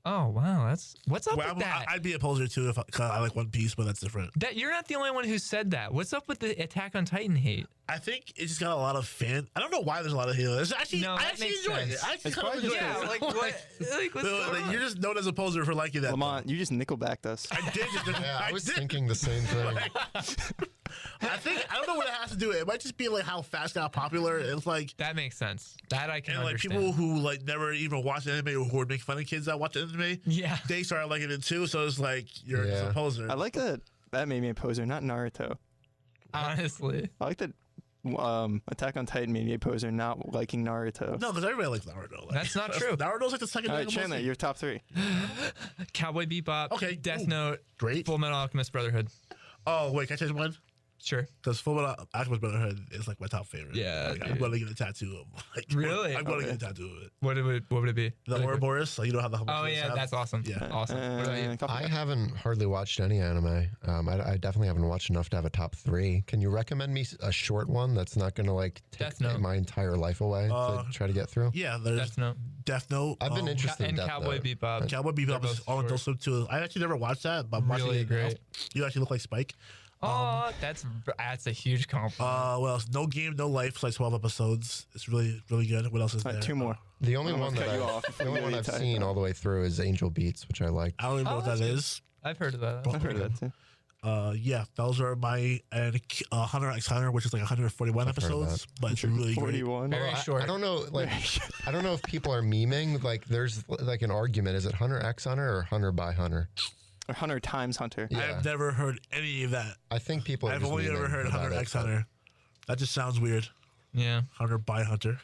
Oh wow. What's up Well, with that? I'd be a poser too if I like One Piece, but that's different. That you're not the only one who said that. What's up with the Attack on Titan hate? I think it just got a lot of fan. I don't know why there's a lot of hate. There's actually, No, I that actually makes enjoyed sense. it. I actually It's kind of probably enjoyed just- it. Yeah, like what? Like what's So, going on? you're just known as a poser for liking that. Lamont, you just Nickelbacked us. I did. Yeah, I was did. thinking the same thing. I don't know what it has to do with. It might just be like how fast it got popular. It's like That makes sense. That I can and like understand. people who like never even watched anime or who would make fun of kids that watch anime. Yeah. They started liking it too. So it's like you're just Yeah. a poser. I like that. That made me a poser, not Naruto. Honestly. I like that. Attack on Titan made me a poser, not liking Naruto. No, because everybody likes Naruto. Like, That's not true. Naruto's like the second. All right, Dragon Ball Chandler, Z. your top 3. Cowboy Bebop. Okay, Death ooh. Note. Great. Full Metal Alchemist Brotherhood. Oh wait, can I change mine? Sure. Because Full Metal Alchemist Brotherhood is like my top favorite. Yeah, Like, I'm dude. going to get a tattoo of. Like, Really? I'm going to Okay. get a tattoo of it. What would it be? The Really quick. Ouroboros. Like, you know how the Oh yeah, that's awesome. Yeah. Awesome. What about you? Couple- I haven't hardly watched any anime. I definitely haven't watched enough to have a top 3. Can you recommend me a short one that's not going to like Death take Note. my entire life away to try to get through? Yeah, there's Death Note. Death Note. I've been interested in And Death Cowboy Note. Bebop. Cowboy Bebop They're is both on short. Adult Swim too. I actually never watched that, but I'm watching Really it now. great. You actually look like Spike. Oh, that's a huge compliment. What else? No Game, No Life. It's like 12 episodes. It's really, really good. What else is All there? right, 2 more. The only I'm one gonna that cut you off before the only you one get I've tired. seen all the way through is Angel Beats, which I like. I don't even know what that's that good. is. I've heard of that. I've heard of that too. Yeah, those are my and Hunter x Hunter, which is like 141 I've heard of episodes, but it's really great. 41. Very short. I don't know, like, I don't know if people are memeing. Like, there's like an argument: is it Hunter x Hunter or Hunter by Hunter? Or Hunter times Hunter. Yeah. I've never heard any of that. I think people. Are I've just only ever memeing heard about Hunter it, x but- Hunter. That just sounds weird. Yeah. Hunter by Hunter.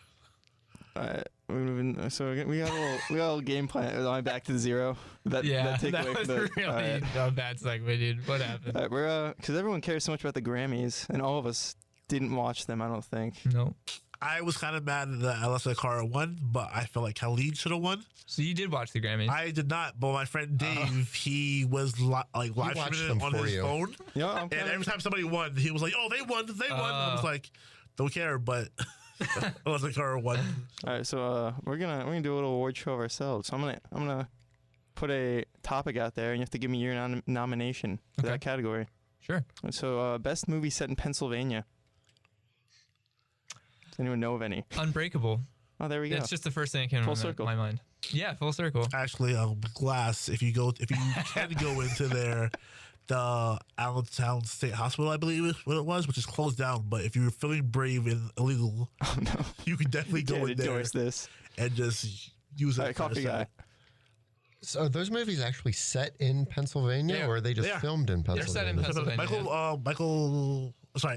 We're moving. So we got a little game plan. Am I back to 0? That take that away was from the, really all right. a bad segue, dude. What happened? All right, we're because everyone cares so much about the Grammys, and all of us didn't watch them. I don't think. No. I was kind of mad that Alyssa Cara won, but I felt like Khalid should have won. So you did watch the Grammys? I did not, but my friend Dave, he was live watched streaming them it on for his you. phone, Yeah, I'm and kinda- every time somebody won, he was like, "Oh, they won! They won!" I was like, "Don't care," but Alyssa Cara won. All right, so we're gonna do a little award show of ourselves. So I'm gonna put a topic out there, and you have to give me your nomination for Okay. that category. Sure. So best movie set in Pennsylvania. Does anyone know of any? Unbreakable. Oh, there we go. It's just the first thing that came Full to circle. my mind. Yeah, full circle. Actually, Glass. If you can go into there, the Allentown State Hospital, I believe is what it was, which is closed down. But if you're feeling brave and illegal, you can definitely go in there endorse this. and just use All that right, coffee guy. So are those movies actually set in Pennsylvania, or are they just filmed in They're Pennsylvania? set in Pennsylvania.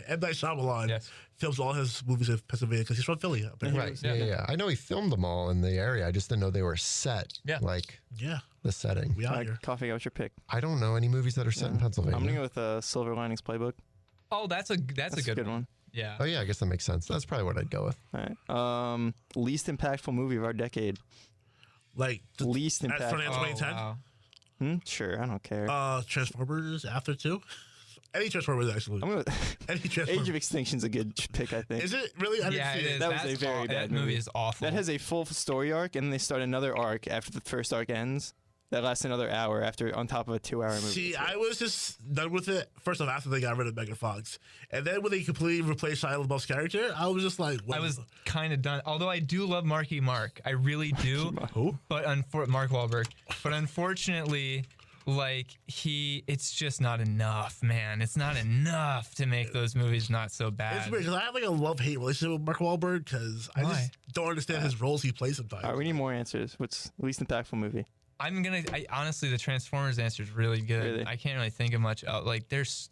M. Night Shyamalan Yes. films all his movies in Pennsylvania because he's from Philly. Apparently. Right. Yeah. I know he filmed them all in the area. I just didn't know they were set. Yeah. Like Yeah, the setting. we All out right, here. coffee guy, what's your pick? I don't know any movies that are set in Pennsylvania. I'm gonna go with Silver Linings Playbook. Oh, that's a good one. Yeah. Oh yeah, I guess that makes sense. That's probably what I'd go with. All right. Least impactful movie of our decade. Like Least as impactful. from 2010. Wow. Sure, I don't care. Transformers after 2. Any Transformers actually. I'm gonna. Any Age Transformers. of Extinction's a good pick, I think. Is it really? I didn't Yeah, see it it. is. That was That's a very bad that movie. movie. Is awful. That has a full story arc, and they start another arc after the first arc ends. That lasts another hour after, on top of a 2-hour movie. See, I was just done with it. First off, after they got rid of Megan Fox, and then when they completely replaced Shia LaBeouf's character, I was just like, what I was kind of done. Although I do love Marky Mark, I really do. Who? But Mark Wahlberg. But unfortunately, like it's just not enough, man. It's not enough to make those movies not so It's bad. weird because I have like a love-hate relationship with Mark Wahlberg because I Why? just don't understand his roles he plays sometimes. All right, we need more answers. What's the least impactful movie? Honestly, the Transformers answer is really good. Really? I can't really think of much. Like those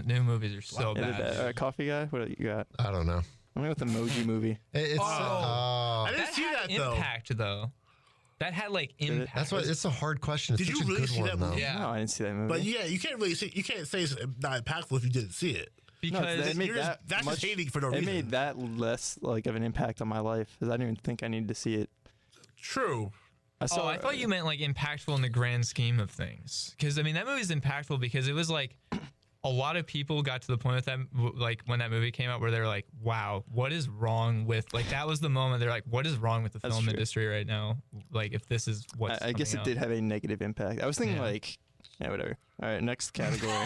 new movies are so Yeah, bad. All right, coffee guy, what do you got? I don't know. I'm going with the Emoji Movie. It's I didn't That see had that though. impact though. That had like it? impact. that's what. It's a hard question. It's Did such you a really good see one that though. movie? Yeah. No, I didn't see that movie. But yeah, you can't say it's not impactful if you didn't see it. because it made You're just- that's just hating for no It reason. made that less like of an impact on my life because I didn't even think I needed to see it. True. I saw. I thought you meant like impactful in the grand scheme of things. Because I mean, that movie's impactful because it was like a lot of people got to the point with that, like when that movie came out, where they're like, "Wow, what is wrong with?" Like that was the moment they're like, "What is wrong with the That's film true. industry right now?" Like if this is what's I guess it coming did out. have a negative impact. I was thinking Yeah. like, yeah, whatever. All right, next category.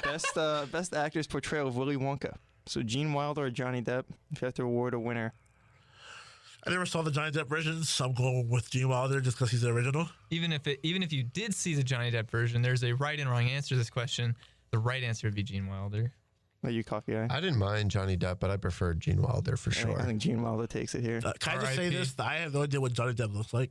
Best actor's portrayal of Willy Wonka. So Gene Wilder or Johnny Depp? If you have to award a winner. I never saw the Johnny Depp version, so I'm going with Gene Wilder just because he's the original. Even if you did see the Johnny Depp version, there's a right and wrong answer to this question. The right answer would be Gene Wilder. Are you coffee guy? I didn't mind Johnny Depp, but I preferred Gene Wilder for sure. I think Gene Wilder takes it here. Can I just say R.I.P. this? I have no idea what Johnny Depp looks like.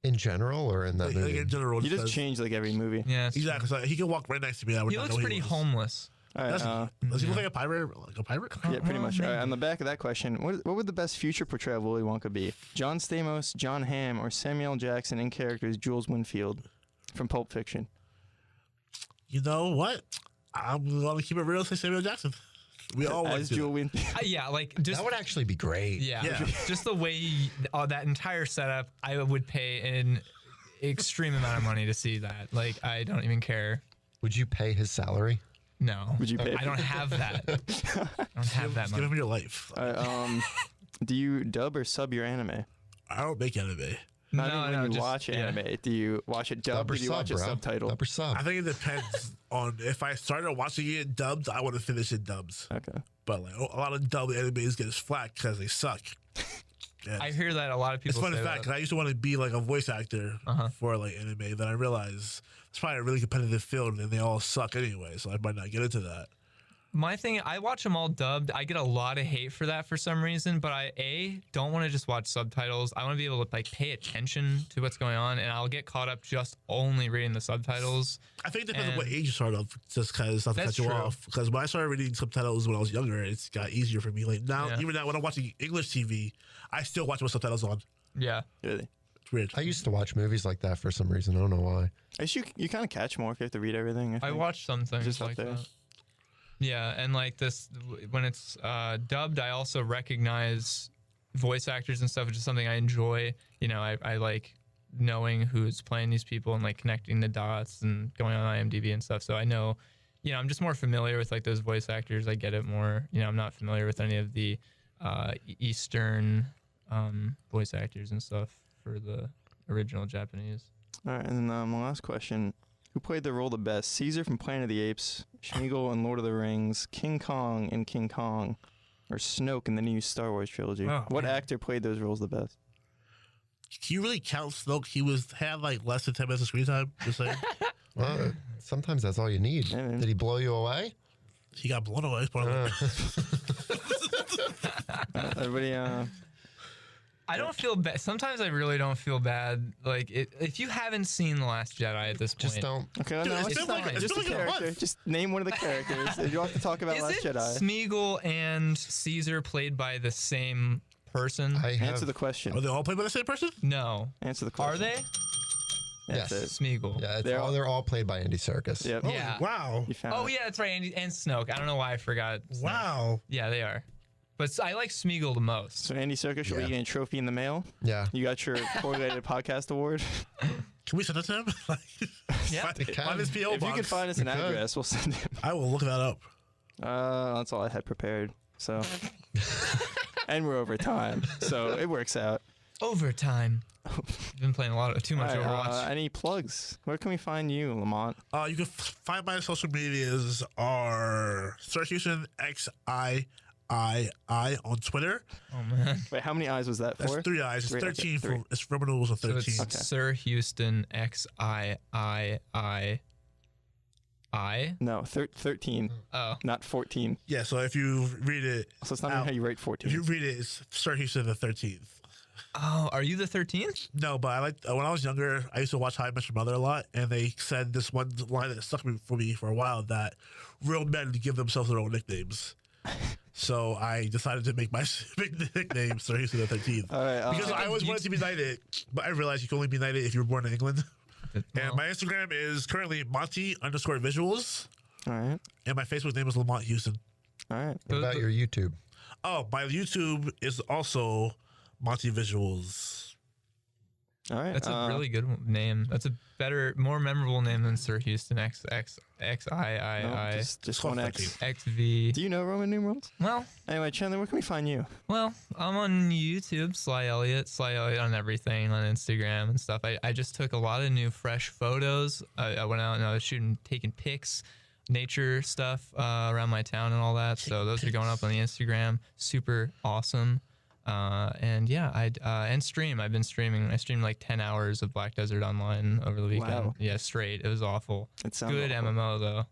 In general, or in that Like movie? in general, He because- just changed like every movie. Yeah, it's Exactly. So he can walk right next to me. I would He not looks know pretty was. homeless. All right, Does he look like a pirate? Like a pirate? yeah, pretty much. All right, maybe. on the back of that question, what would the best future portrayal of Willy Wonka be? John Stamos, John Hamm, or Samuel L. Jackson in characters Jules Winfield from Pulp Fiction? You know what? I'm going to keep it real. Say Samuel Jackson. We all want As to. Jules Winfield. Yeah, like just That would actually be great. yeah, Yeah. just the way that entire setup, I would pay an extreme amount of money to see that. Like I don't even care. Would you pay his salary? No, Would you pay? I don't have that. I don't have that Just give money. him your life. All right, do you dub or sub your anime? I don't make anime. Not even when you just- watch yeah. anime. Do you watch it dubbed Dub or or do you sub, watch it bro? subtitled? Dub or sub? I think it depends on if I started watching it dubbed, I want to finish it dubs. Okay. But like a lot of dubbed animes get flack because they suck. Yeah. I hear that a lot of It's people fun say fact. 'Cause that. I used to want to be like a voice actor for like anime. Then I realized it's probably a really competitive field, and they all suck anyway. So I might not get into that. My thing, I watch them all dubbed. I get a lot of hate for that for some reason, but I don't want to just watch subtitles. I want to be able to like pay attention to what's going on, and I'll get caught up just only reading the subtitles. I think it depends on And- what age you start off, just because not to That's cut you true. off. Because when I started reading subtitles when I was younger, it's got easier for me. Like now, Yeah. even now when I'm watching English TV, I still watch with subtitles on. Yeah, Really? It's weird. I used to watch movies like that for some reason. I don't know why. I guess you kind of catch more if you have to read everything. I think. watch some things Just up like there. that. Yeah, and like this, when it's dubbed, I also recognize voice actors and stuff, which is something I enjoy. You know, I like knowing who's playing these people and like connecting the dots and going on IMDb and stuff. So I know, you know, I'm just more familiar with like those voice actors. I get it more. You know, I'm not familiar with any of the Eastern voice actors and stuff for the original Japanese. All right, and then the last question. Who played the role the best? Caesar from Planet of the Apes, Schmeagol in Lord of the Rings, King Kong in King Kong, or Snoke in the new Star Wars trilogy? Oh, what man. actor played those roles the best? Can you really count Snoke? He had like less than 10 minutes of screen time. Just saying. Well, sometimes that's all you need. Yeah, man. Did he blow you away? He got blown away. Everybody, I don't feel bad. Sometimes I really don't feel bad. Like if you haven't seen The Last Jedi at this point, Just don't. okay, Dude, no, it's just, been like- it's just been a like a character. month. Just name one of the characters. You don't have to talk about Last Isn't Jedi. Smeagol and Caesar played by the same person? I have. Answer the question. Are they all played by the same person? No. Answer the Are question. they? That's Yes. it. Smeagol. Yeah, They're they're all played by Andy Serkis. Yep. Yeah. Wow. You found Oh it. yeah, that's right. And Snoke. I don't know why I forgot. Snoke. Wow. Yeah, they are. But I like Smeagol the most. So Andy Serkis, you'll be Yeah. getting a trophy in the mail. Yeah. You got your correlated podcast award. Can we send it to him? Yeah. It can. Find his PO If box. you can find us an We could. address, we'll send him. I will look that up. That's all I had prepared. So, and we're over time, so it works out. Overtime. You've been playing too much All right, Overwatch. any plugs? Where can we find you, Lamont? You can find my social medias are Search Houston XIII on Twitter. Oh man. Wait, how many eyes was that That's for? 3 eyes. It's Three, okay, 13. three. It's Roman numerals of So 13. it's Sir Houston XIII. No, 13, Oh. not 14. Yeah, so if you read it, So it's not even how you write 14. if you read it, it's Sir Houston the 13th. Oh, are you the 13th? No, but I like when I was younger, I used to watch How I Met Your Mother a lot, and they said this one line that stuck for me for a while that real men give themselves their own nicknames. So I decided to make my nickname Sir Houston the 13th. All right. Because I always wanted to be knighted, but I realized you can only be knighted if you were born in England. And my Instagram is currently Monty_visuals, all right. and my Facebook name is Lamont Houston. All right. What about your YouTube? Oh, my YouTube is also Monty Visuals. All right. That's a really good name. That's a better, more memorable name than Sir Houston XIII just one X. XV. Do you know Roman numerals? Well, Anyway, Chandler, where can we find you? I'm on YouTube, Sly Elliott on everything, on Instagram and stuff. I just took a lot of new, fresh photos. I went out and I was taking pics, nature stuff around my town and all that. So those are going up on the Instagram. Super awesome. And yeah, and stream. I've been streaming. I streamed like 10 hours of Black Desert Online over the weekend. Wow. Yeah, straight. It was awful. It sounds Good awful. MMO though.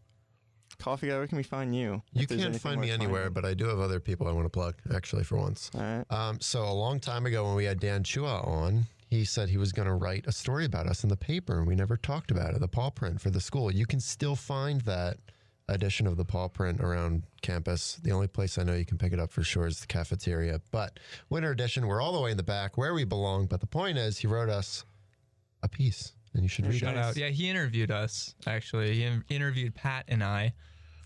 Coffee guy, where can we find you? You If there's can't anything find me worth anywhere, finding. but I do have other people I want to plug, actually, for once. All right. So a long time ago when we had Dan Chua on, he said he was going to write a story about us in the paper, and we never talked about it, the paw print for the school. You can still find that edition of the paw print around campus. The only place I know you can pick it up for sure is the cafeteria. But winter edition, we're all the way in the back where we belong. But the point is, he wrote us a piece, and you should read Shout it. out. Yeah, he interviewed us actually. He interviewed Pat and I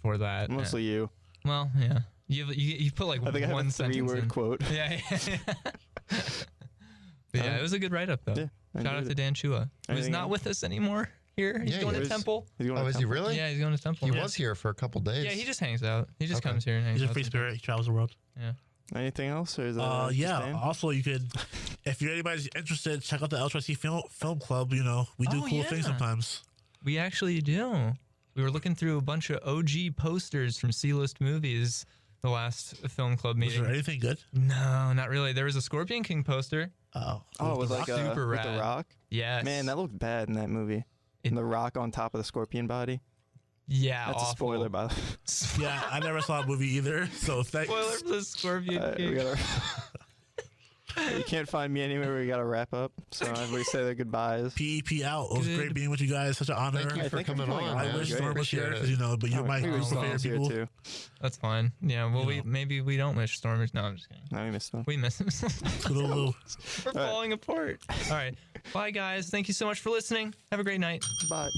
for that. Mostly you. Well, yeah. You put like I think I have one a sentence 3-word in. quote. Yeah. But yeah, it was a good write up though. Yeah, I Shout out enjoyed to it. Dan Chua, who's Anything not else? with us anymore here. He's Yeah, going he to is. Temple. He's going Oh, to is he Temple. really? Yeah, he's going to Temple. He yeah. was here for a couple days. Yeah, he just hangs out. He just Okay. comes here and hangs He's a out. free spirit. He travels the world. Yeah. Anything else? Or is that just Yeah. Dan? Also, you could, if you're anybody's interested, check out the LTC Film Club. You know, we do Oh, cool things yeah. sometimes. We actually do. We were looking through a bunch of OG posters from C-list movies the last film club Was meeting. there anything good? No, not really. There was a Scorpion King poster. Oh, Oh, it was like Super with rad. the Rock. Yes. Man, that looked bad in that movie. It- And the Rock on top of the scorpion body. yeah, That's awful. a spoiler, by the way. yeah. I never saw a movie either. So thanks. Spoiler for the Scorpion We King. gotta. You can't find me anywhere. We gotta wrap up. So everybody say their goodbyes. PEP out. It was Good. great being with you guys. Such an honor. Thank you I for think I'm coming pulling on, it I out. man. wish Great. Storm was here Appreciate because it. but you're my We wish favorite Storm was here people. too. That's fine. Yeah, well, You know. maybe we don't wish Stormers. No, I'm just kidding. No, we missed them. We miss him. Little- We're falling apart. All right. Bye, guys. Thank you so much for listening. Have a great night. Bye.